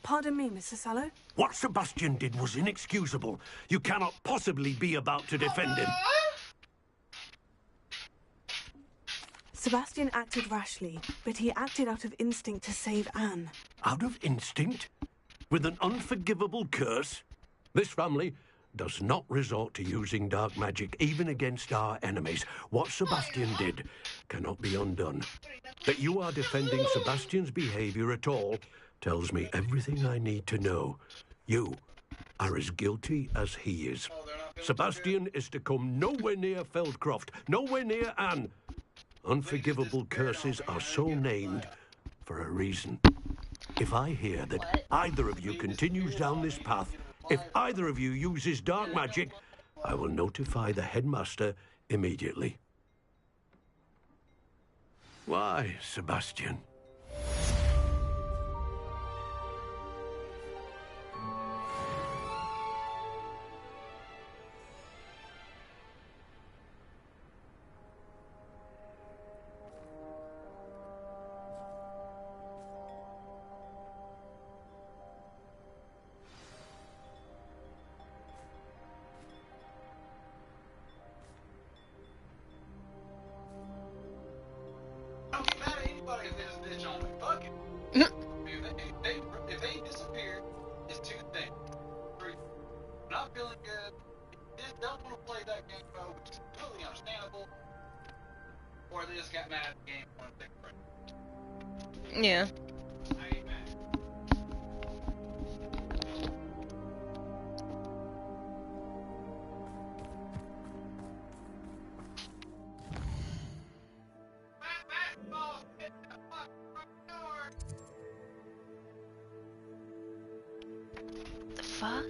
Pardon me, Mr. Sallow? What Sebastian did was inexcusable. You cannot possibly be about to defend him. Sebastian acted rashly, but he acted out of instinct to save Anne. Out of instinct? With an unforgivable curse? This family does not resort to using dark magic even against our enemies. What Sebastian did cannot be undone. That you are defending Sebastian's behavior at all tells me everything I need to know. You are as guilty as he is. Sebastian is to come nowhere near Feldcroft, nowhere near Anne. Unforgivable curses are so named for a reason. If I hear that either of you continues down this path, if either of you uses dark magic, I will notify the headmaster immediately. Why, Sebastian? If they disappear, it's two things. Not feeling good, just don't want to play that game, which is totally understandable, or they just got mad at the game and want to take a break. Yeah. I ain't mad. The fuck?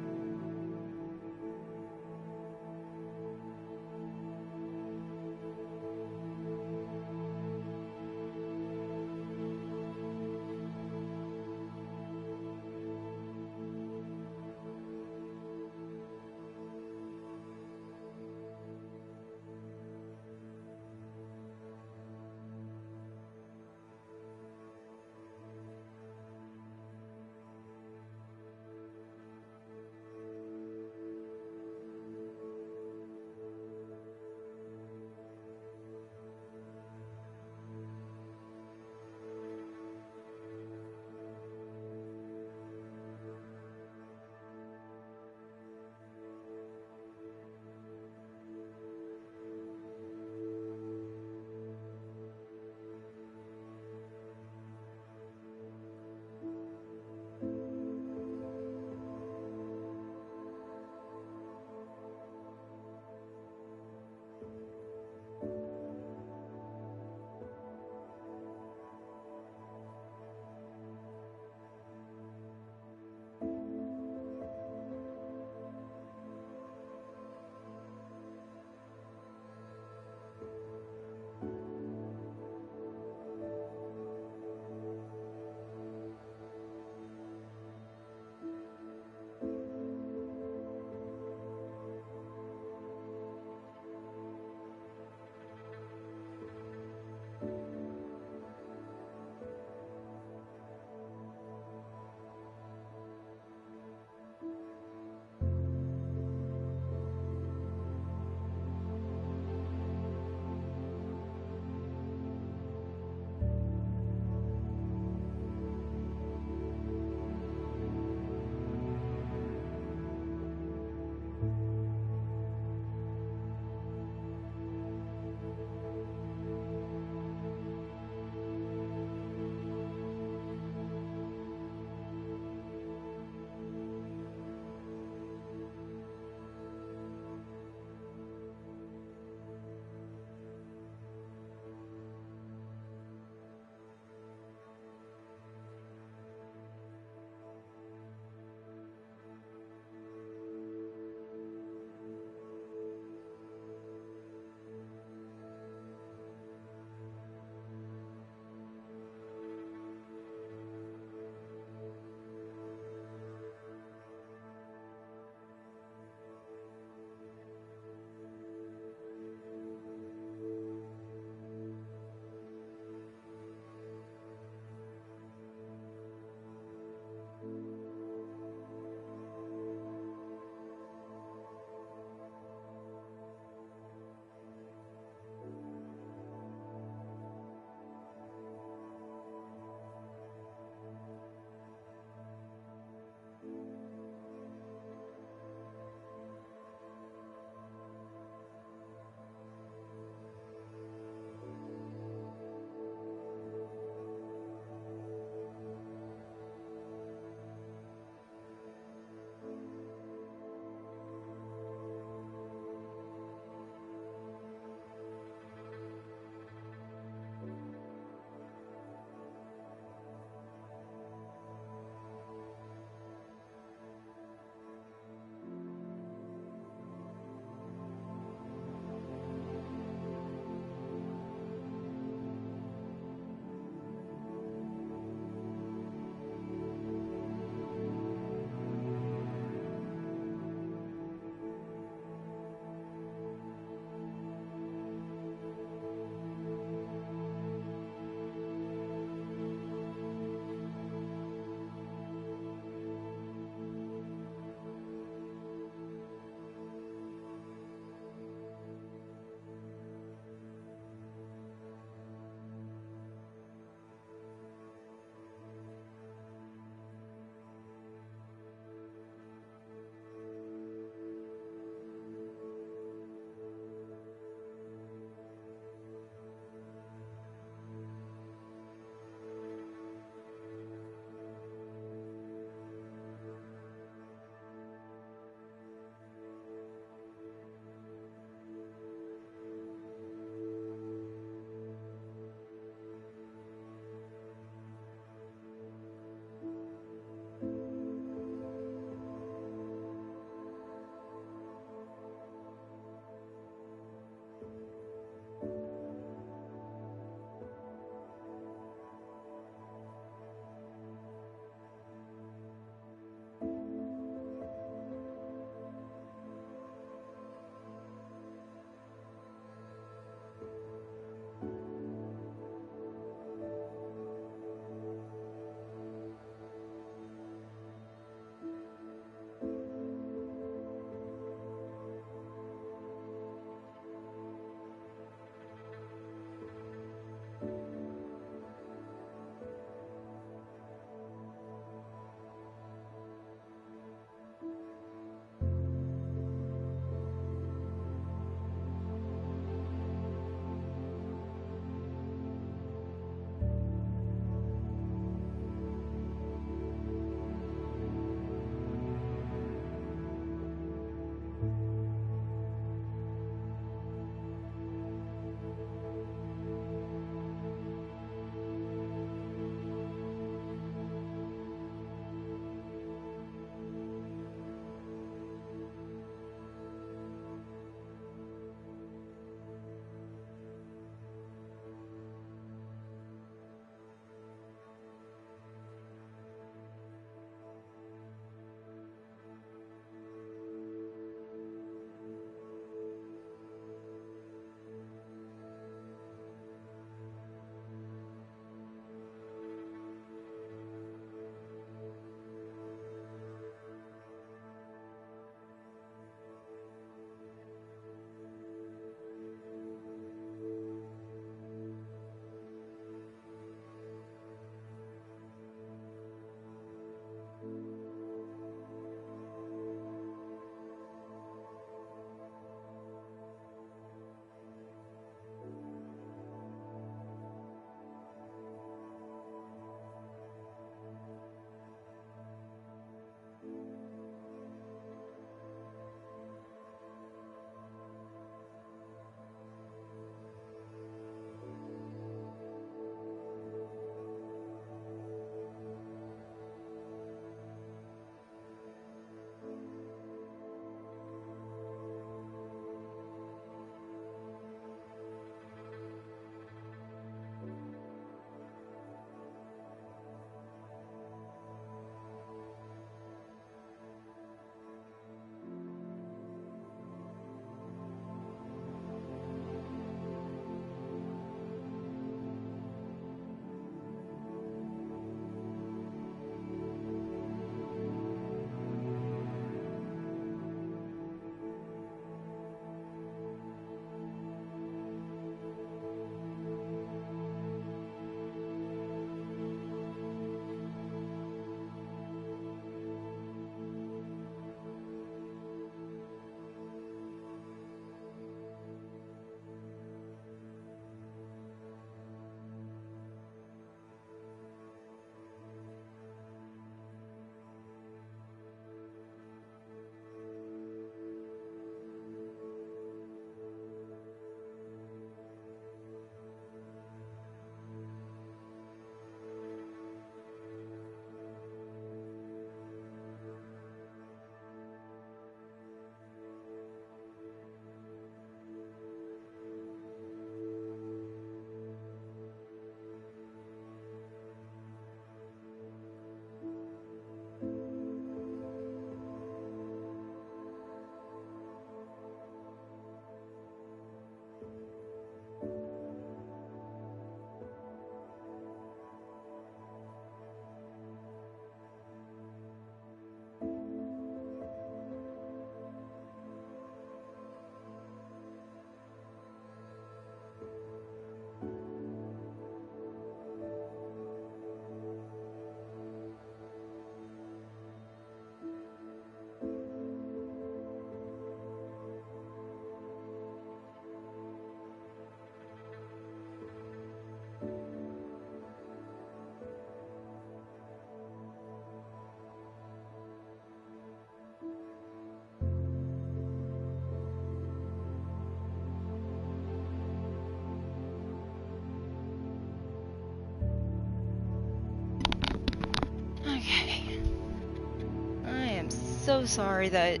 so sorry that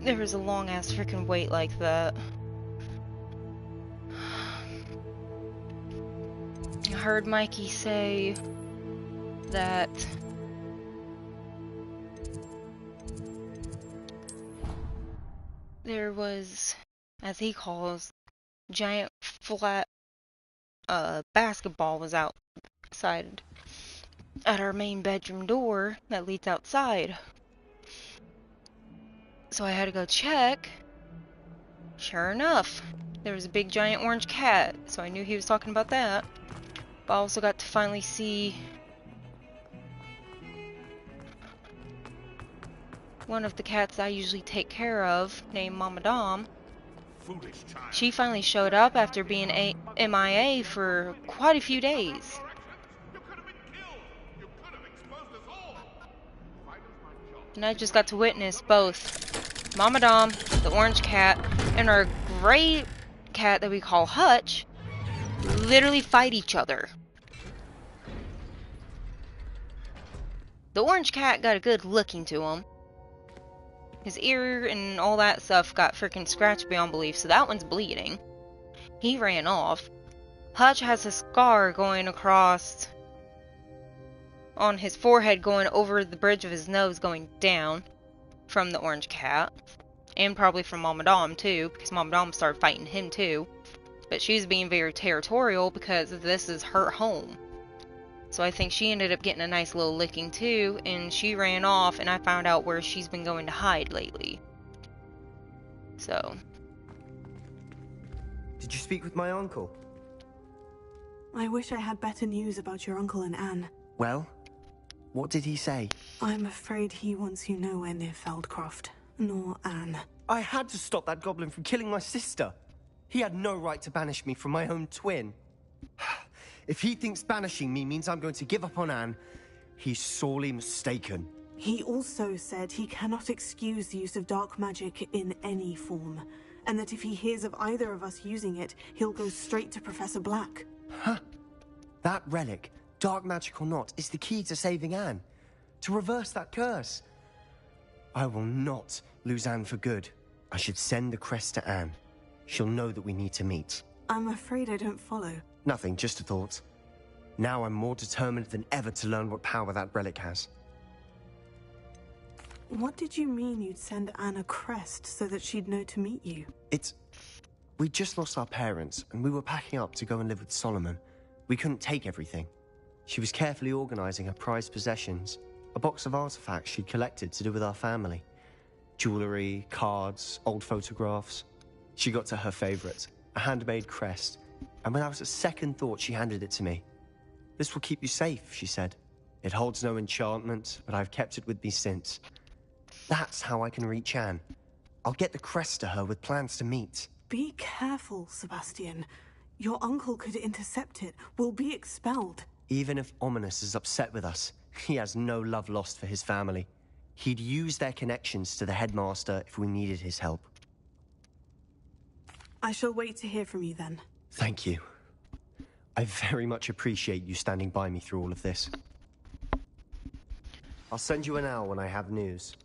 there was a long-ass freaking wait like that. I heard Mikey say that there was, as he calls, giant flat basketball was outside at our main bedroom door that leads outside. So I had to go check. Sure enough, there was a big giant orange cat, so I knew he was talking about that. But I also got to finally see one of the cats I usually take care of, named Mama Dom. She finally showed up after being MIA for quite a few days. And I just got to witness both Mama Dom, the orange cat, and our gray cat that we call Hutch literally fight each other. The orange cat got a good licking to him. His ear and all that stuff got freaking scratched beyond belief, so that one's bleeding. He ran off. Hutch has a scar going across on his forehead, going over the bridge of his nose, going down from the orange cat. And probably from Mama Dom too, because Mama Dom started fighting him too. But she was being very territorial because this is her home. So I think she ended up getting a nice little licking too, and she ran off, and I found out where she's been going to hide lately. So. Did you speak with my uncle? I wish I had better news about your uncle and Anne. Well, what did he say? I'm afraid he wants you nowhere near Feldcroft, nor Anne. I had to stop that goblin from killing my sister. He had no right to banish me from my own twin. If he thinks banishing me means I'm going to give up on Anne, he's sorely mistaken. He also said he cannot excuse the use of dark magic in any form, and that if he hears of either of us using it, he'll go straight to Professor Black. Huh? That relic, dark magic or not, is the key to saving Anne. To reverse that curse. I will not lose Anne for good. I should send the crest to Anne. She'll know that we need to meet. I'm afraid I don't follow. Nothing, just a thought. Now I'm more determined than ever to learn what power that relic has. What did you mean you'd send Anne a crest so that she'd know to meet you? We just lost our parents, and we were packing up to go and live with Solomon. We couldn't take everything. She was carefully organizing her prized possessions, a box of artifacts she'd collected to do with our family. Jewelry, cards, old photographs. She got to her favorite, a handmade crest, and without a second thought, she handed it to me. This will keep you safe, she said. It holds no enchantment, but I've kept it with me since. That's how I can reach Anne. I'll get the crest to her with plans to meet. Be careful, Sebastian. Your uncle could intercept it. We'll be expelled. Even if Ominous is upset with us, he has no love lost for his family. He'd use their connections to the headmaster if we needed his help. I shall wait to hear from you then. Thank you. I very much appreciate you standing by me through all of this. I'll send you an owl when I have news.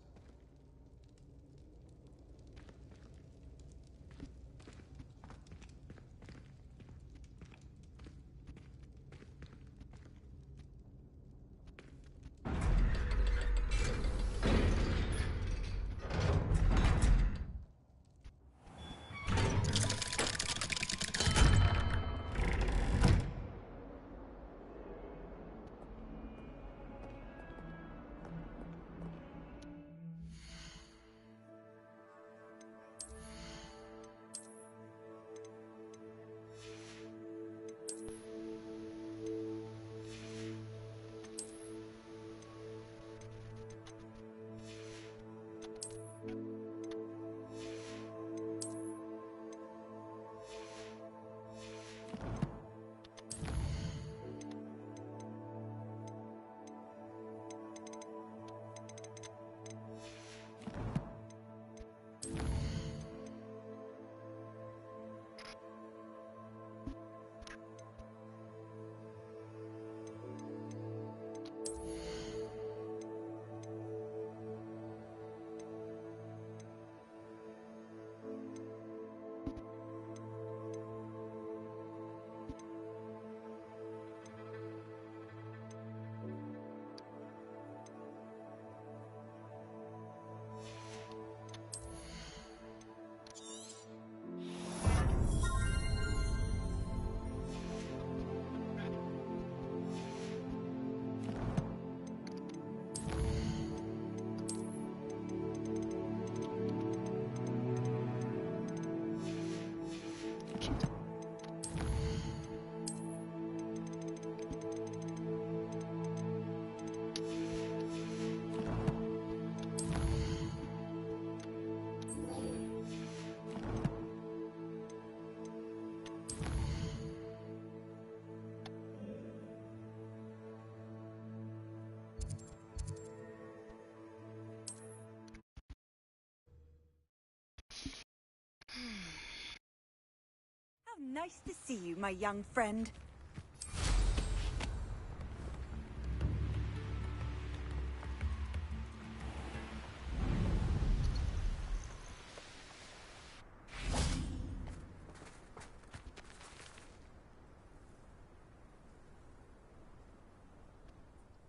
Nice to see you, my young friend.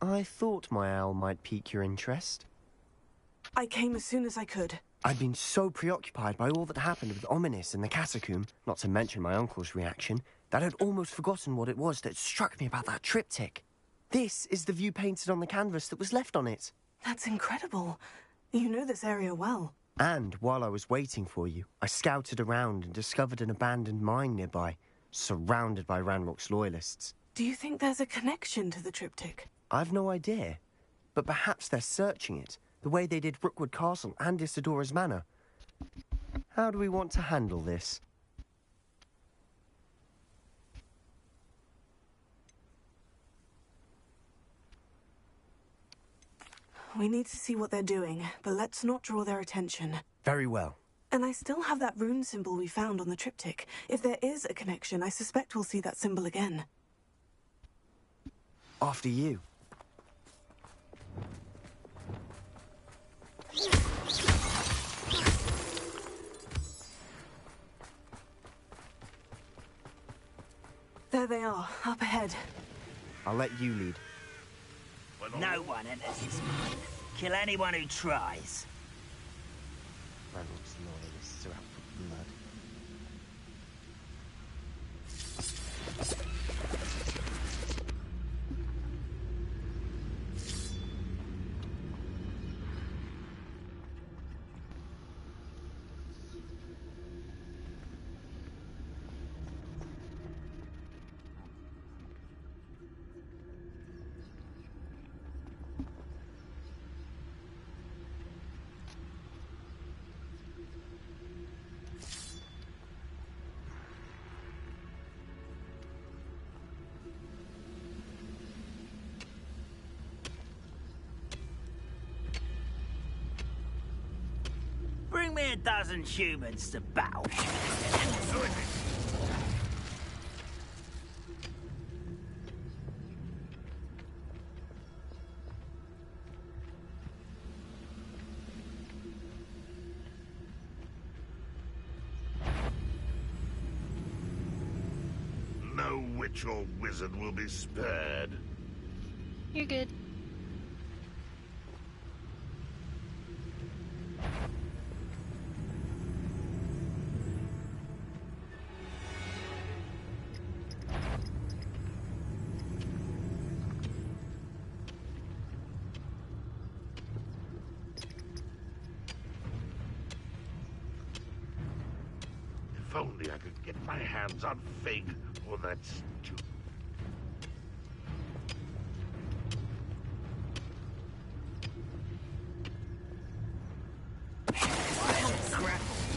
I thought my owl might pique your interest. I came as soon as I could. I'd been so preoccupied by all that happened with Ominous in the catacomb, not to mention my uncle's reaction, that I'd almost forgotten what it was that struck me about that triptych. This is the view painted on the canvas that was left on it. That's incredible. You know this area well. And while I was waiting for you, I scouted around and discovered an abandoned mine nearby, surrounded by Ranrock's loyalists. Do you think there's a connection to the triptych? I've no idea, but perhaps they're searching it, the way they did Rookwood Castle and Isidora's Manor. How do we want to handle this? We need to see what they're doing, but let's not draw their attention. Very well. And I still have that rune symbol we found on the triptych. If there is a connection, I suspect we'll see that symbol again. After you. There they are, up ahead. I'll let you lead. No one enters this mine. Kill anyone who tries. Ranrock's loyalists are out for blood. Bring me a dozen humans to battle. No witch or wizard will be spared. You're good. If only I could get my hands on Fig or that stew.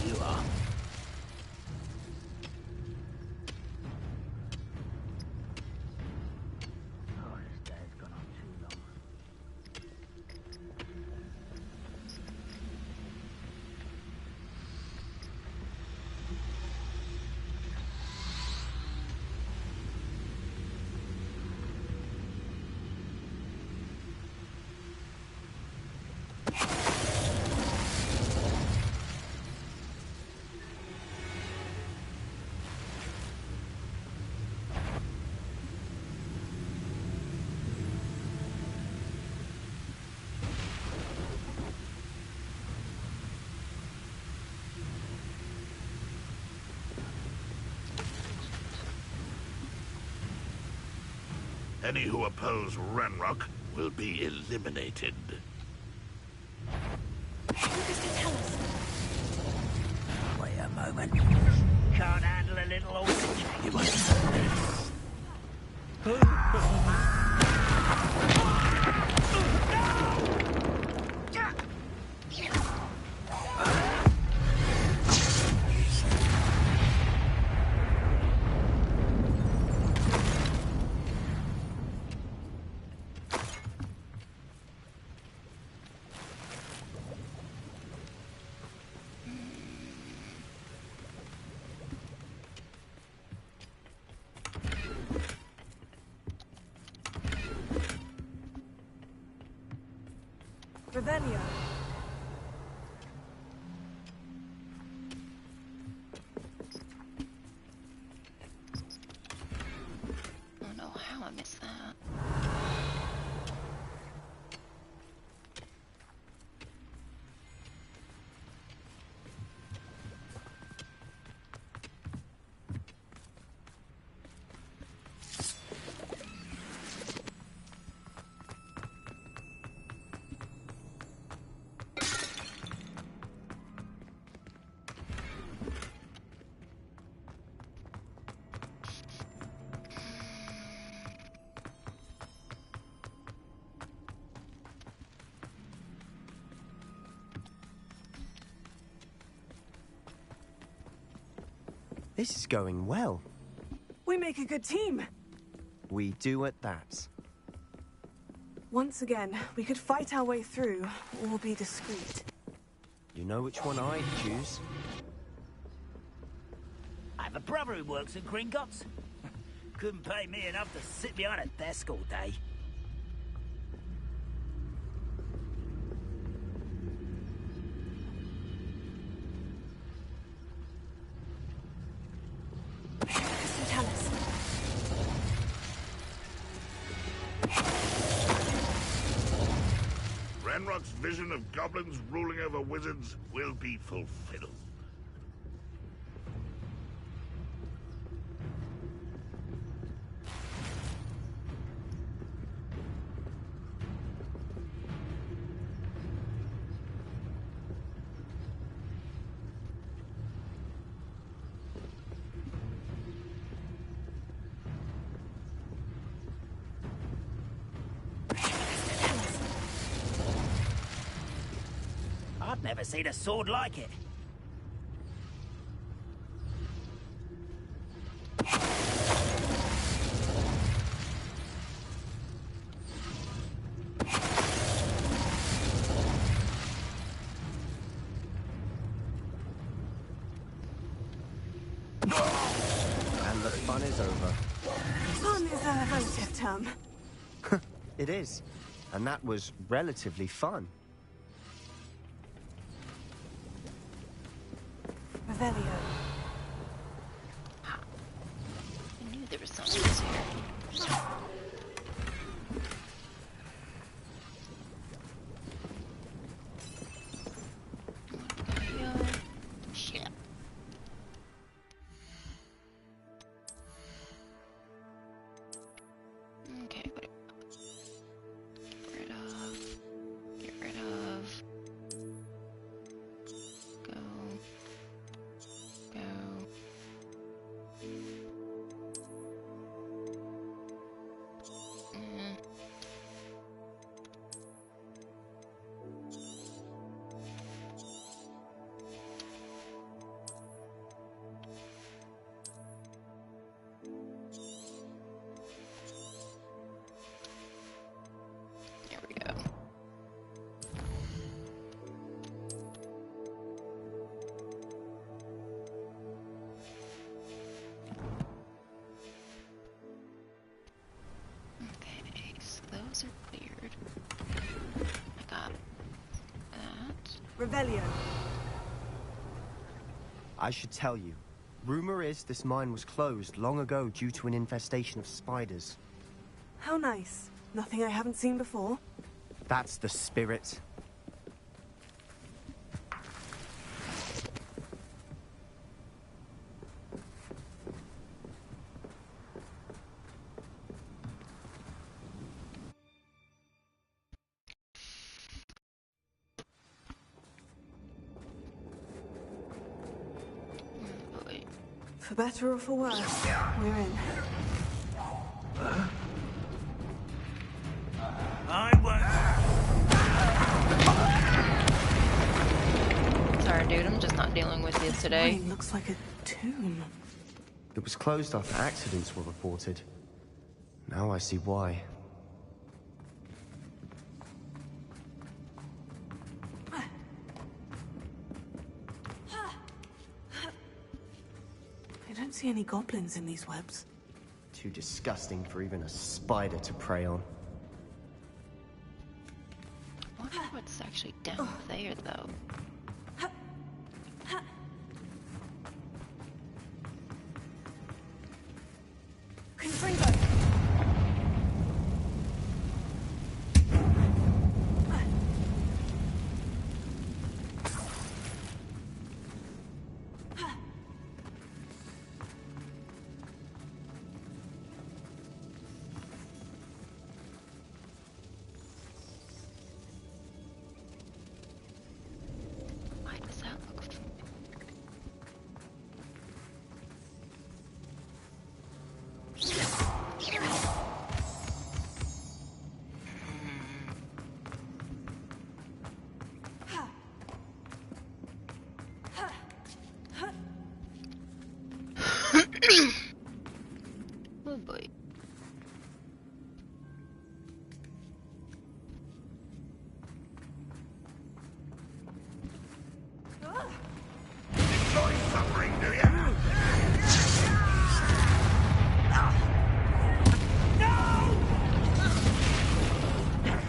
You are. Oh, this day's gone on too long. Any who oppose Ranrock will be eliminated. Wait a moment. Can't handle a little old Revelio. I don't know how I missed that. This is going well. We make a good team. We do at that. Once again, we could fight our way through, or be discreet. You know which one I'd choose. I have a brother who works in Gringotts. Couldn't pay me enough to sit behind a desk all day. Ranrock's vision of goblins ruling over wizards will be fulfilled. I've never seen a sword like it. And the fun is over. Fun is a relative term. It is. And that was relatively fun. Revelio. I knew there was something here. Shit. Okay, what? Get rid of. Go. There we go. Okay, so those are cleared. I got that. Revelio. I should tell you. Rumor is this mine was closed long ago due to an infestation of spiders. How nice. Nothing I haven't seen before. That's the spirit. For better or for worse, we're in. I won't. Sorry, dude, I'm just not dealing with you today. Mine looks like a tomb. It was closed after accidents were reported. Now I see why. I don't see any goblins in these webs. Too disgusting for even a spider to prey on. I wonder what section actually down there, though. Why does that look oh boy. Enjoy suffering, do you?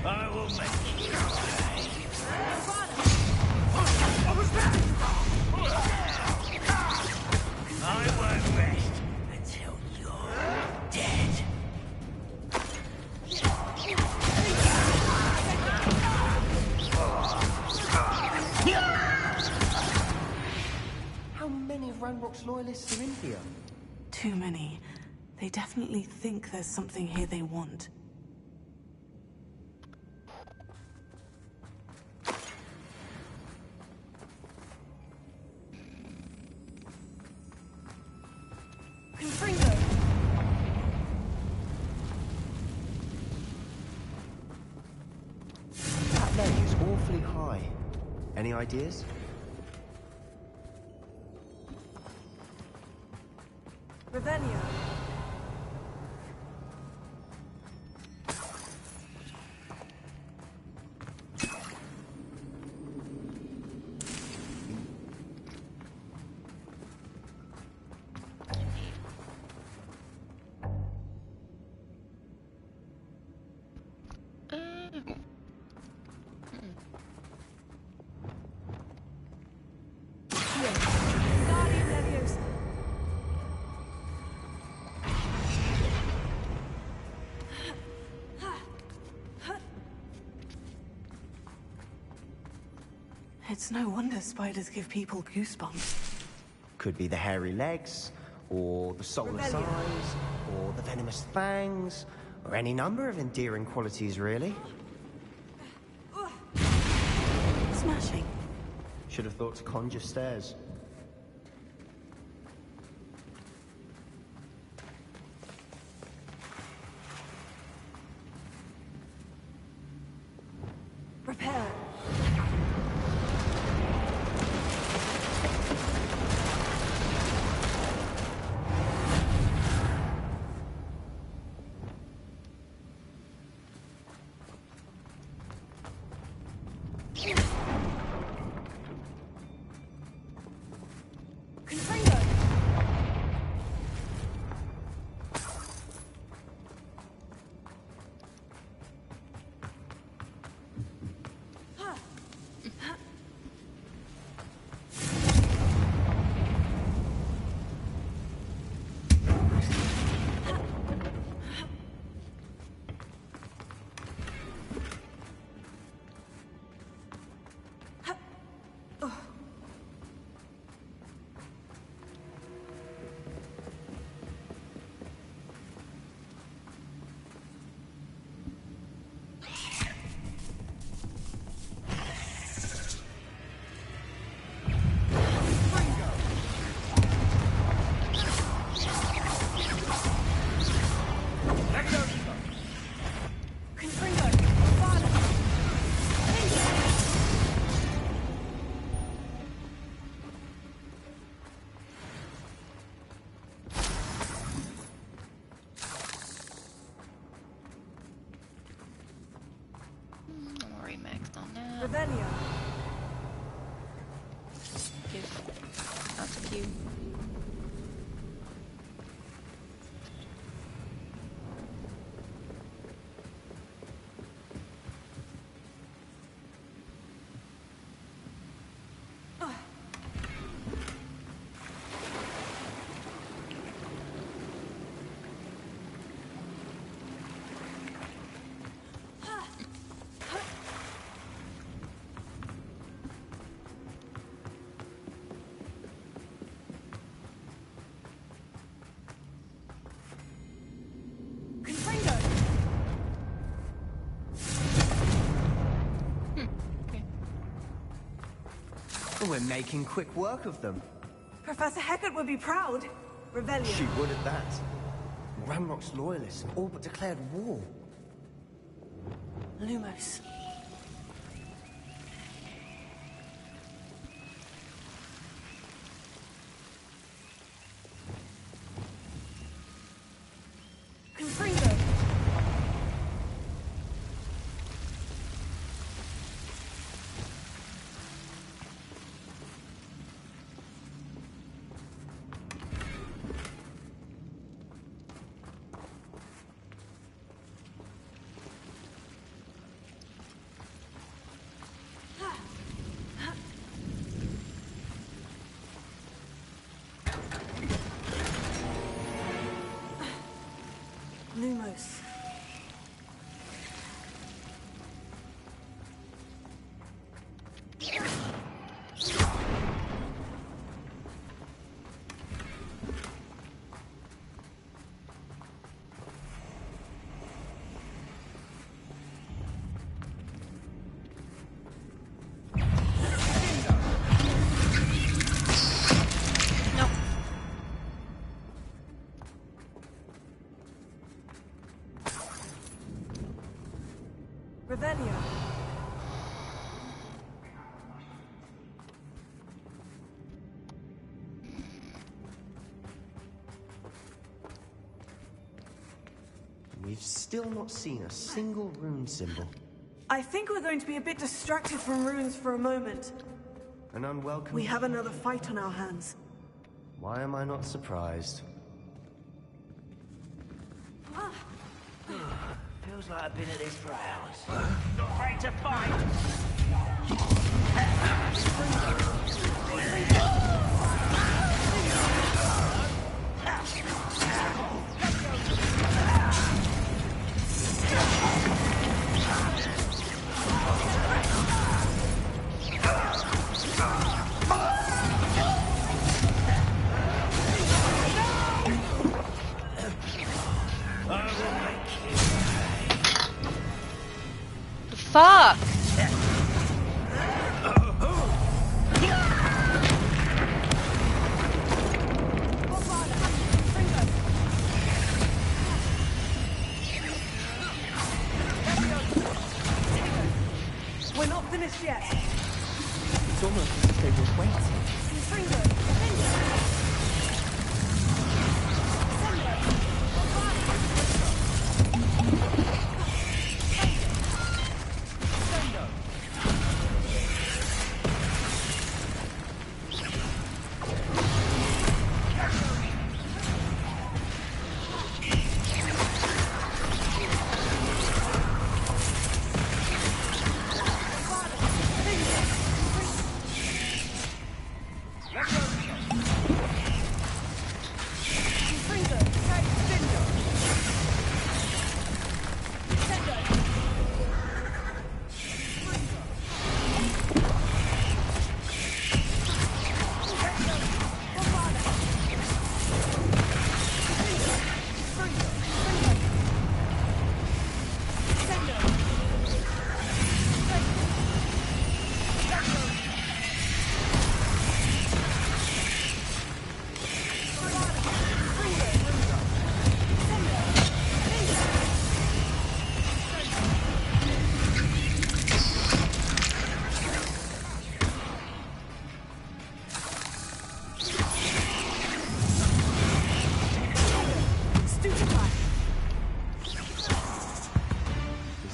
I will make you pay. What was that? I won't rest until you're dead. How many of Ranrock's loyalists are in here? Too many. They definitely think there's something here they want. That ledge is awfully high. Any ideas? Revelio. It's no wonder spiders give people goosebumps. Could be the hairy legs, or the soulless eyes, or the venomous fangs, or any number of endearing qualities, really. Smashing. Should have thought to conjure stairs. Repair. Revelio. That's cute. We're making quick work of them. Professor Hecat would be proud. Rebellion. She would at that. Ranrock's loyalists have all but declared war. Lumos. Confringo. Lumos. Revelio. We've still not seen a single rune symbol. I think we're going to be a bit distracted from runes for a moment. An unwelcome... We have another fight on our hands. Why am I not surprised? Feels like I've been at this for hours. Not afraid to fight! Fuck! We're not finished yet. It's almost as if they were waiting.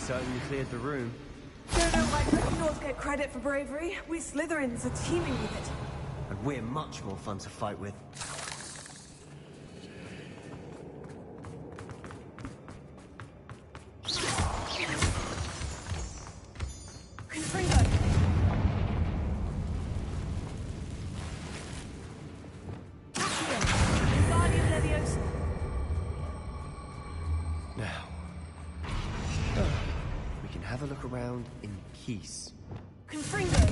Certainly cleared the room. Don't know why Gryffindors get credit for bravery. We Slytherins are teeming with it. And we're much more fun to fight with. Confringo. Guardian Leviosa. Now, we can have a look around in peace. Confringo.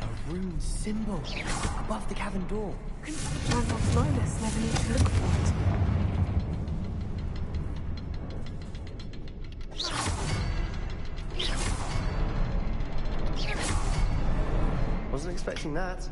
A rune symbol above the cavern door. Ranrock's loyalists never need to look for it. Wasn't expecting that.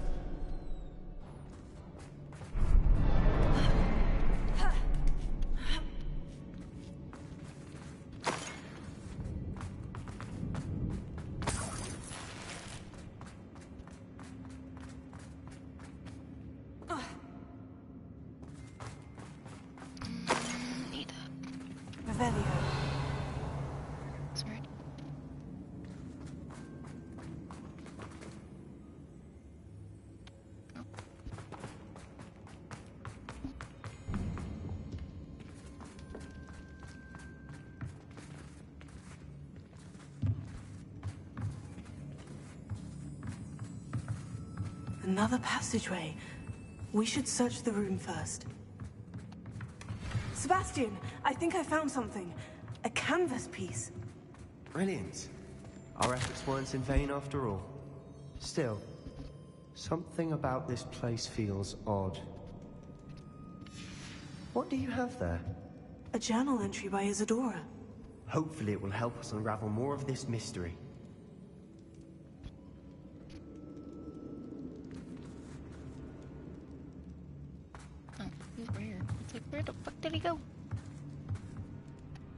Another passageway. We should search the room first. Sebastian, I think I found something. A canvas piece. Brilliant. Our efforts weren't in vain after all. Still, something about this place feels odd. What do you have there? A journal entry by Isadora. Hopefully it will help us unravel more of this mystery. Where the fuck did he go?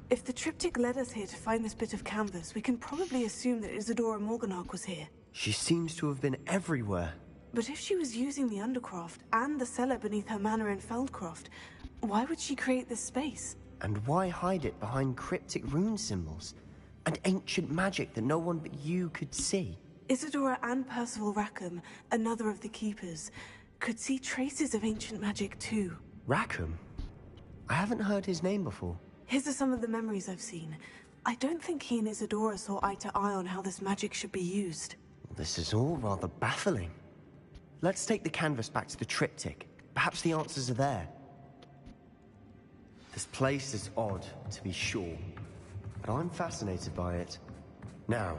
If the triptych led us here to find this bit of canvas, we can probably assume that Isadora Morganach was here. She seems to have been everywhere. But if she was using the Undercroft and the cellar beneath her manor in Feldcroft, why would she create this space? And why hide it behind cryptic rune symbols? And ancient magic that no one but you could see? Isadora and Percival Rackham, another of the Keepers, could see traces of ancient magic too. Rackham? I haven't heard his name before. His are some of the memories I've seen. I don't think he and Isadora saw eye to eye on how this magic should be used. This is all rather baffling. Let's take the canvas back to the triptych. Perhaps the answers are there. This place is odd, to be sure, but I'm fascinated by it. Now,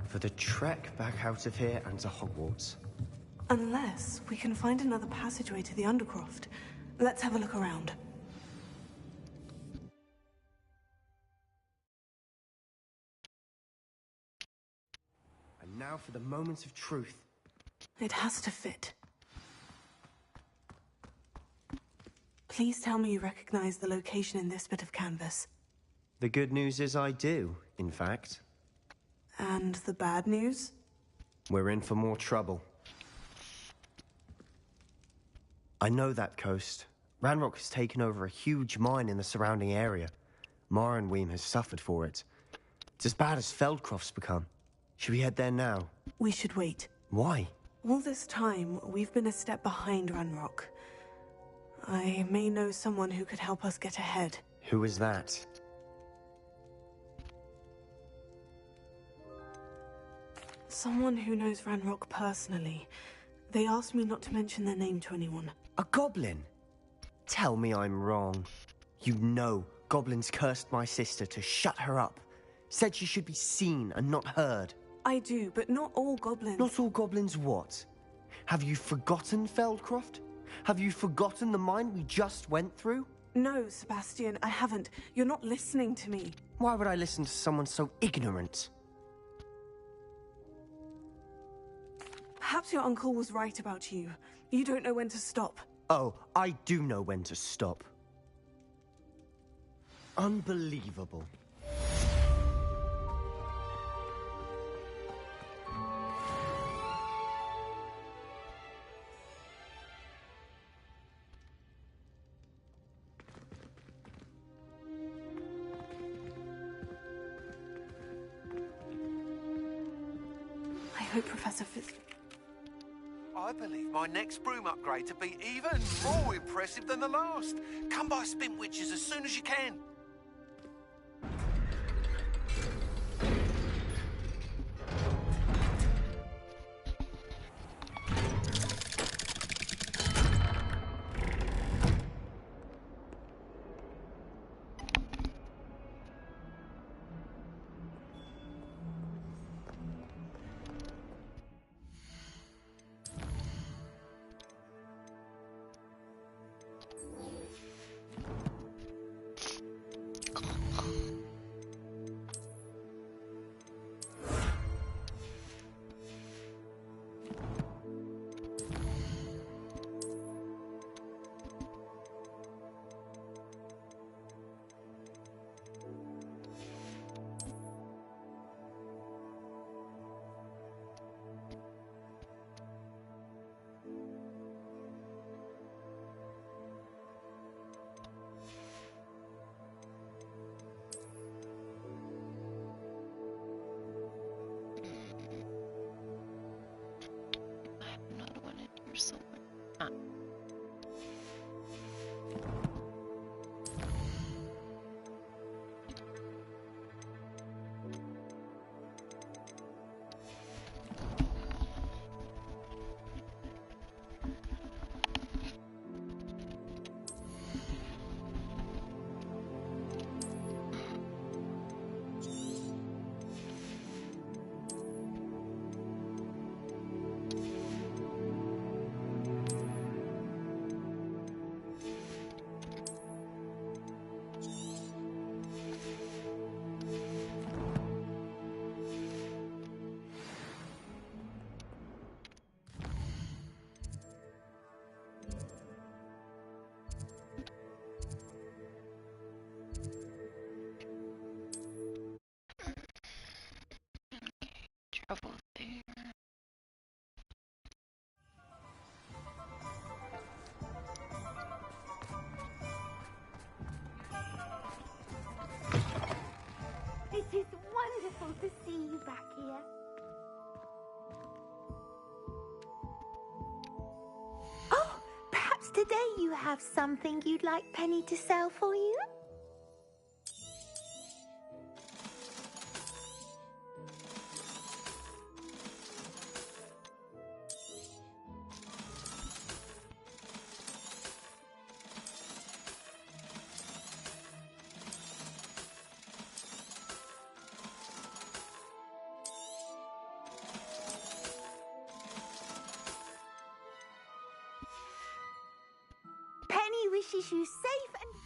for the trek back out of here and to Hogwarts. Unless we can find another passageway to the Undercroft. Let's have a look around. And now for the moment of truth. It has to fit. Please tell me you recognize the location in this bit of canvas. The good news is I do, in fact. And the bad news? We're in for more trouble. I know that coast. Ranrock has taken over a huge mine in the surrounding area. Marrenweem has suffered for it. It's as bad as Feldcroft's become. Should we head there now? We should wait. Why? All this time, we've been a step behind Ranrock. I may know someone who could help us get ahead. Who is that? Someone who knows Ranrock personally. They asked me not to mention their name to anyone. A goblin? Tell me I'm wrong. You know goblins cursed my sister to shut her up. Said she should be seen and not heard. I do, but not all goblins. Not all goblins what? Have you forgotten Feldcroft? Have you forgotten the mine we just went through? No, Sebastian, I haven't. You're not listening to me. Why would I listen to someone so ignorant? Perhaps your uncle was right about you. You don't know when to stop. Oh, I do know when to stop. Unbelievable. I hope Professor Fitz... I believe my next broom upgrade to be even more impressive than the last. Come by Spintwitches as soon as you can. you. Oh, perhaps today you have something you'd like Penny to sell for you? Penny wishes you safe and...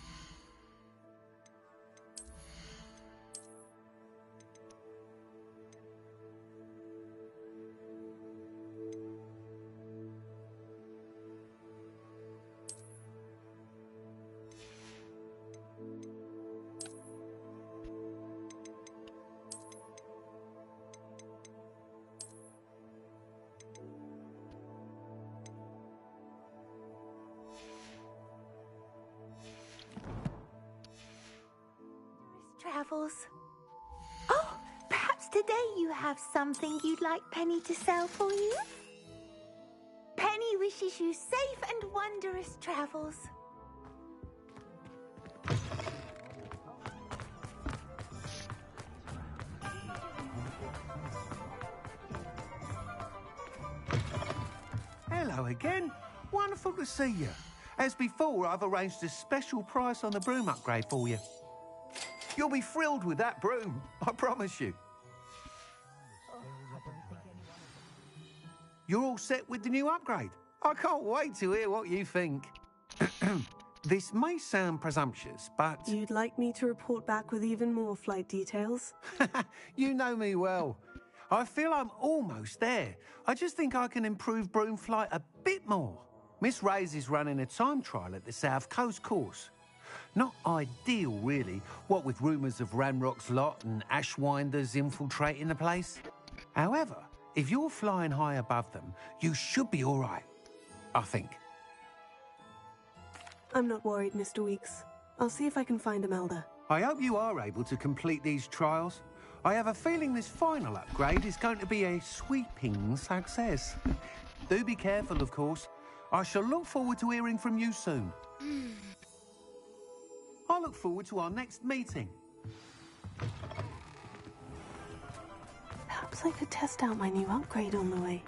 travels. Oh, perhaps today you have something you'd like Penny to sell for you? Penny wishes you safe and wondrous travels. Hello again. Wonderful to see you. As before, I've arranged a special price on the broom upgrade for you. You'll be thrilled with that broom, I promise you. You're all set with the new upgrade. I can't wait to hear what you think. This may sound presumptuous, but... You'd like me to report back with even more flight details? You know me well. I feel I'm almost there. I just think I can improve broom flight a bit more. Miss Ray's is running a time trial at the South Coast course. Not ideal, really, what with rumours of Ranrock's lot and Ashwinders infiltrating the place. However, if you're flying high above them, you should be all right, I think. I'm not worried, Mr. Weeks. I'll see if I can find Imelda. I hope you are able to complete these trials. I have a feeling this final upgrade is going to be a sweeping success. Do be careful, of course. I shall look forward to hearing from you soon. I look forward to our next meeting. Perhaps I could test out my new upgrade on the way.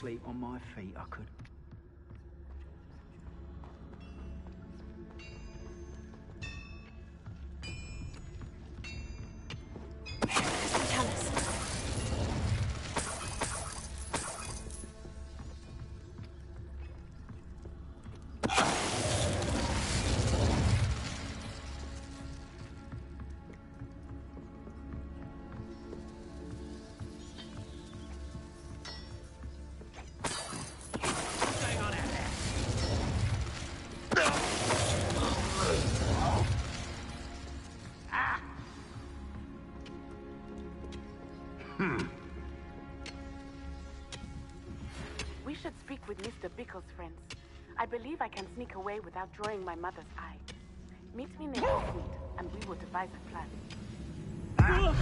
sleep on my feet, I could. Tell us. We should speak with Mr. Bickle's friends. I believe I can sneak away without drawing my mother's eye. Meet me near the suite, and we will devise a plan. I think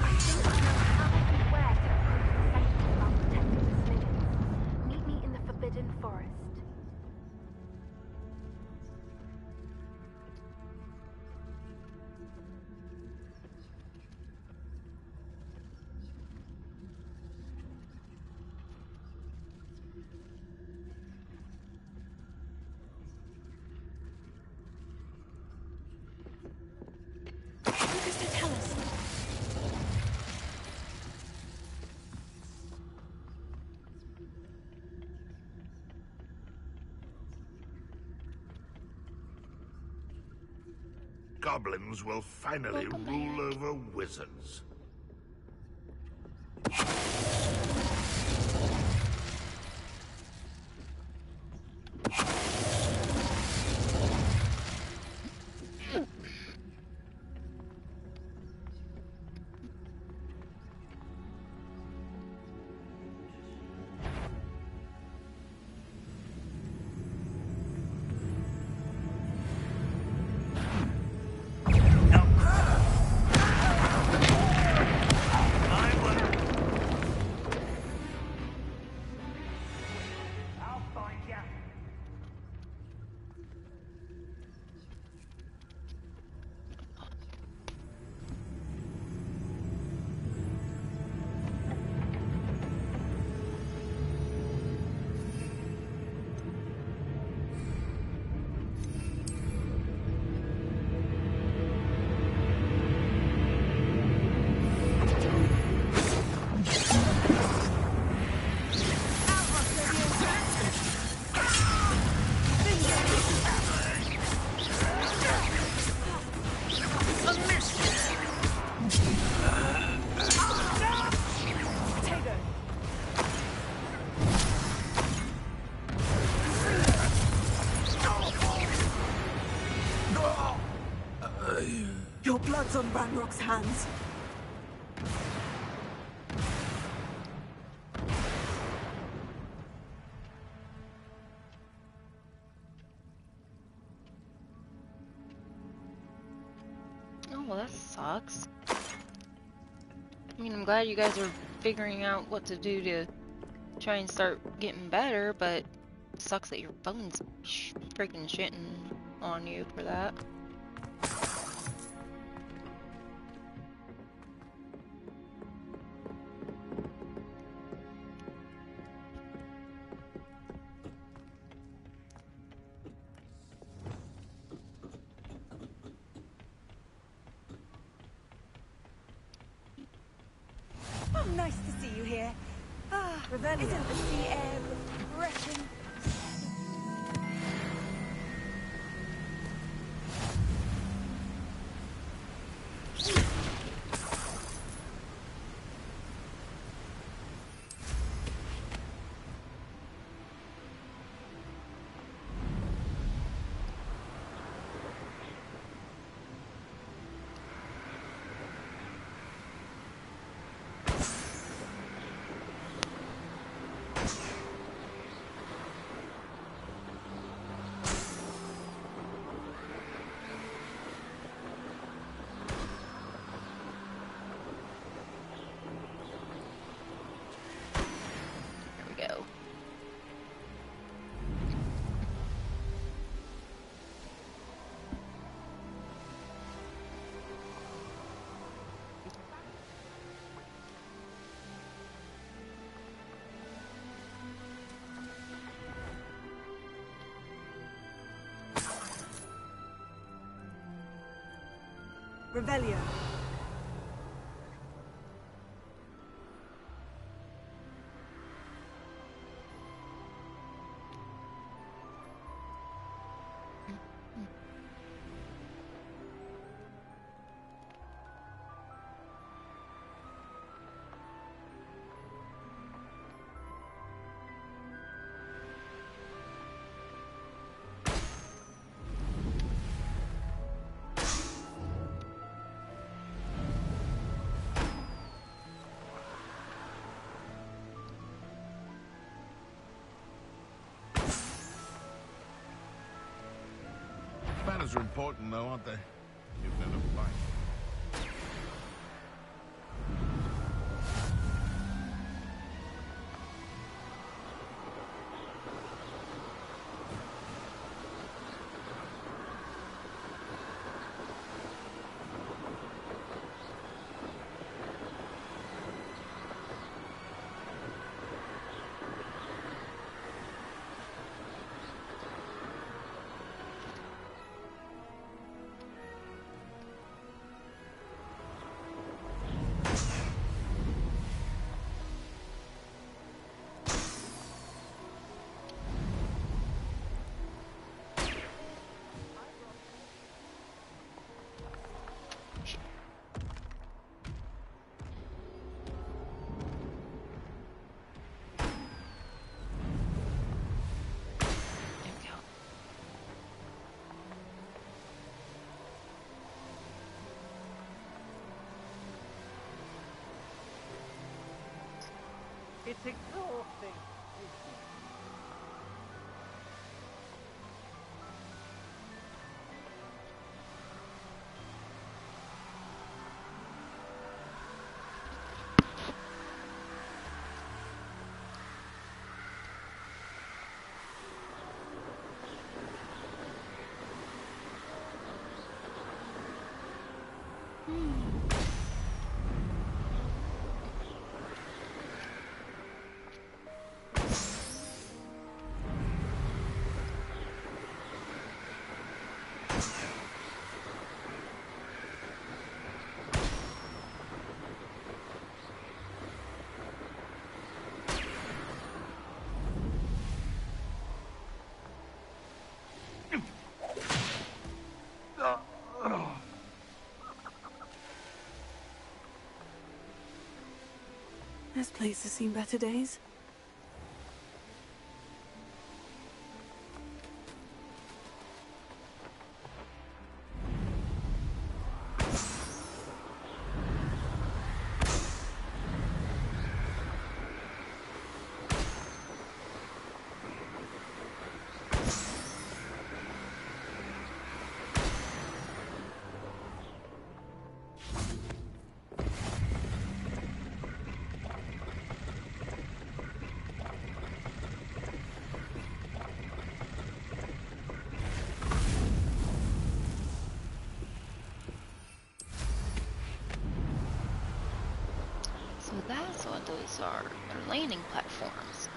I know how and where to approach the sanctum while protecting the Slytherins. Meet me in the Forbidden Forest. Tell us. Goblins will finally rule over wizards. Your blood's on Ranrock's hands. Oh, well, that sucks. I mean, I'm glad you guys are figuring out what to do to try and start getting better, but it sucks that your phone's freaking shitting on you for that. Oh, nice to see you here. Ah, isn't the sea air refreshing? Revelio. Manners are important, though, aren't they? You've never fight. It's exhausting. This place has seen better days. So that's what those are. They're landing platforms.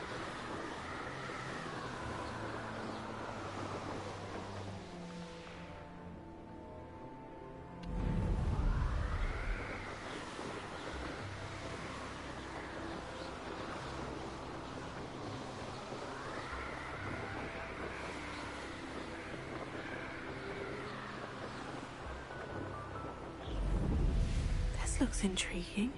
This looks intriguing.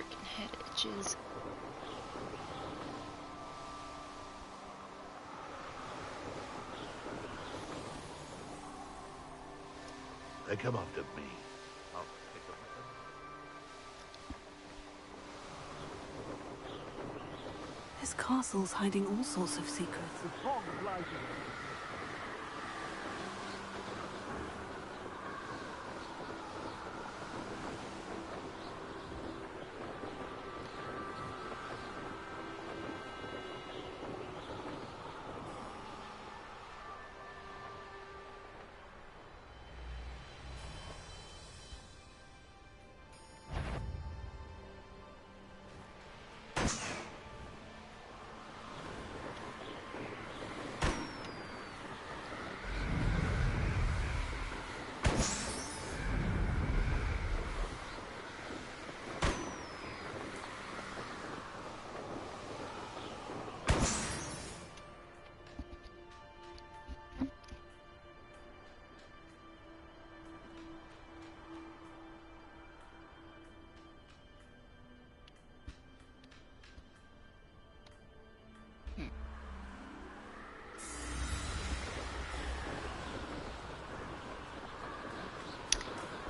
freaking head itches. They come after me. I'll pick them up. This castle's hiding all sorts of secrets.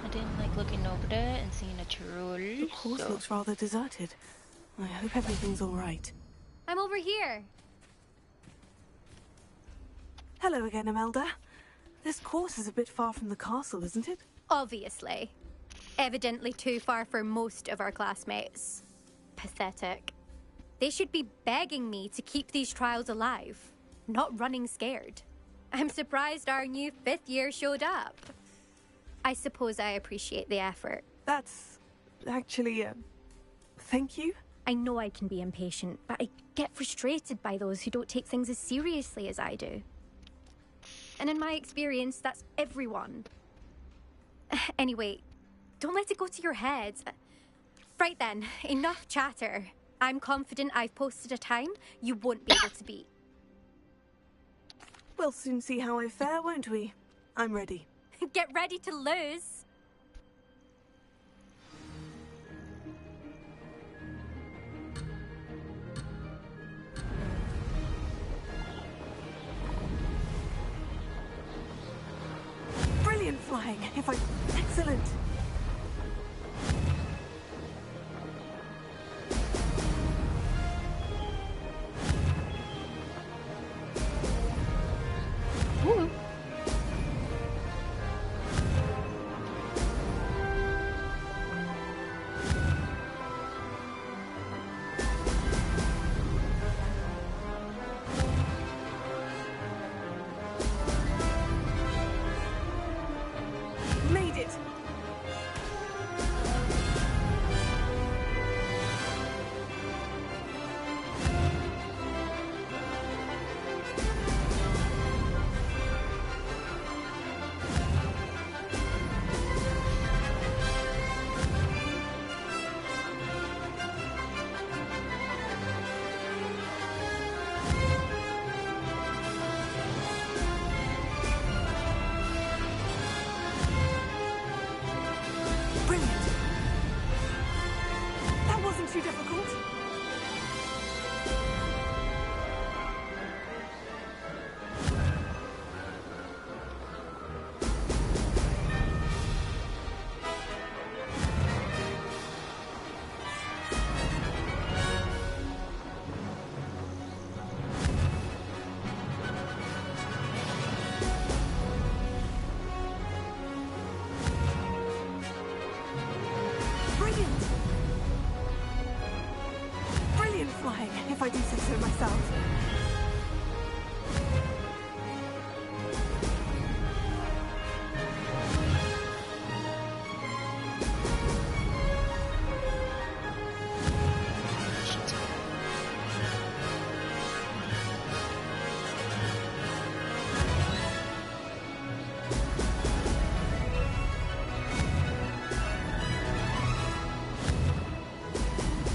I didn't like looking over there and seeing a troll. The course looks rather deserted. I hope everything's all right. I'm over here. Hello again, Imelda. This course is a bit far from the castle, isn't it? Obviously. Evidently too far for most of our classmates. Pathetic. They should be begging me to keep these trials alive, not running scared. I'm surprised our new 5th year showed up. I suppose I appreciate the effort. That's actually, thank you. I know I can be impatient, but I get frustrated by those who don't take things as seriously as I do. And in my experience, that's everyone. Anyway, don't let it go to your head. Right then, enough chatter. I'm confident I've posted a time you won't be able to beat. We'll soon see how I fare, won't we? I'm ready. Get ready to lose. Brilliant flying. Excellent. Ooh. Made it. Brilliant. That wasn't too difficult. Brilliant. Brilliant flying, if I do say so myself.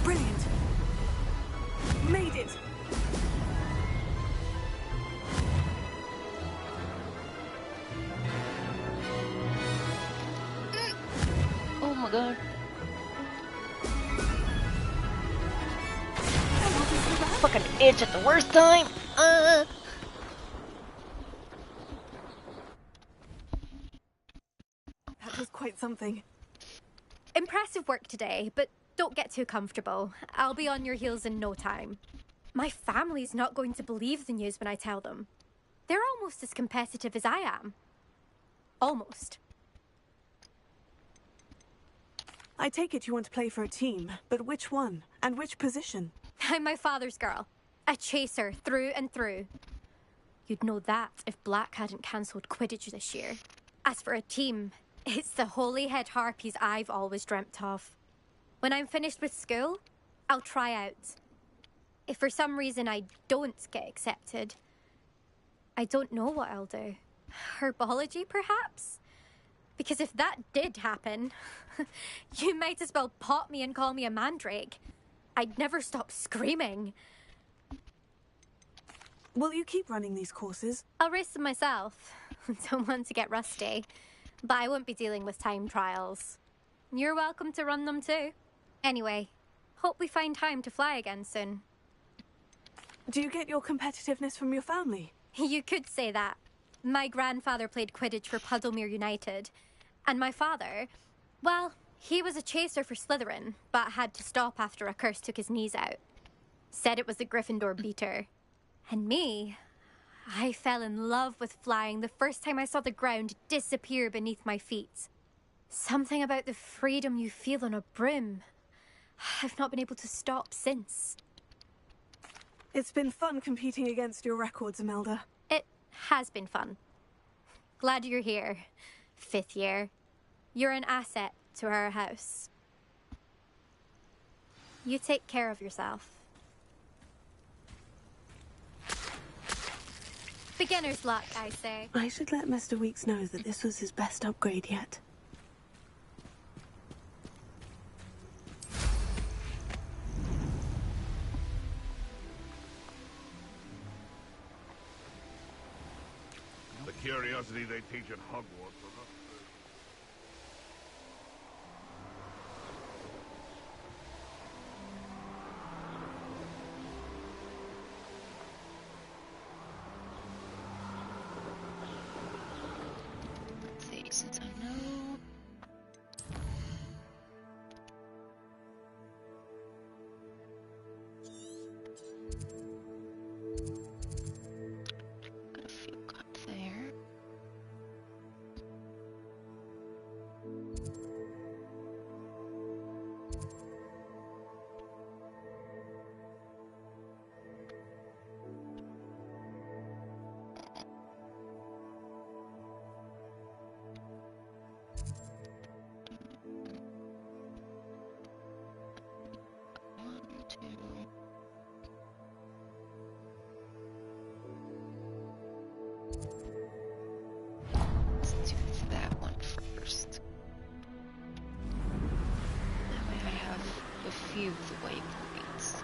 Brilliant. Made it. Oh my god. fucking itch at the worst time. That was quite something. Impressive work today, but don't get too comfortable. I'll be on your heels in no time. My family's not going to believe the news when I tell them. They're almost as competitive as I am. Almost. I take it you want to play for a team, but which one? And which position? I'm my father's girl. A chaser through and through. You'd know that if Black hadn't cancelled Quidditch this year. As for a team, it's the Holyhead Harpies I've always dreamt of. When I'm finished with school, I'll try out. If for some reason I don't get accepted, I don't know what I'll do. Herbology, perhaps? Because if that did happen, you might as well pop me and call me a mandrake. I'd never stop screaming. Will you keep running these courses? I'll race them myself. Don't want to get rusty. But I won't be dealing with time trials. You're welcome to run them too. Anyway, hope we find time to fly again soon. Do you get your competitiveness from your family? You could say that. My grandfather played Quidditch for Puddlemere United. And my father, well, he was a chaser for Slytherin, but had to stop after a curse took his knees out. Said it was the Gryffindor beater. And me, I fell in love with flying the first time I saw the ground disappear beneath my feet. Something about the freedom you feel on a broom. I've not been able to stop since. It's been fun competing against your records, Imelda. It has been fun. Glad you're here, 5th year. You're an asset to our house. You take care of yourself. Beginner's luck, I say. I should let Mr. Weeks know that this was his best upgrade yet. The curiosity they teach at Hogwarts will not... Let's see, since I know... Got a few cut there. One, two. Let's do that one first. That way I have a few of the waypoints.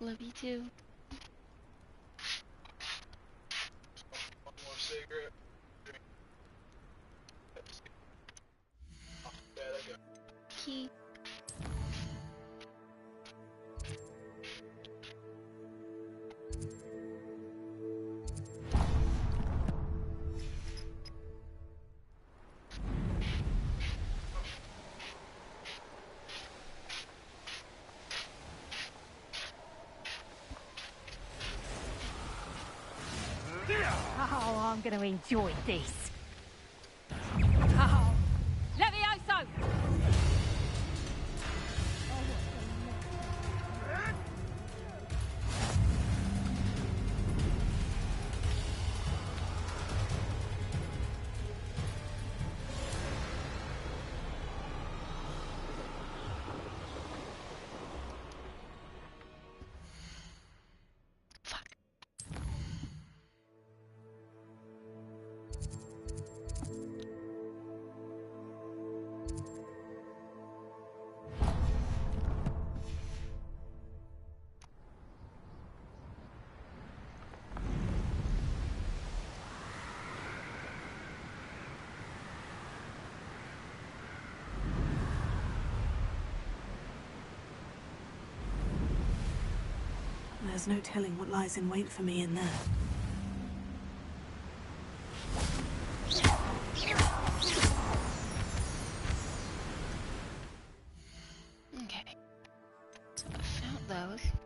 Love you too. One more cigarette. Key. Oh, I'm going to enjoy this. Oh, Levioso! There's no telling what lies in wait for me in there. Okay. I found those.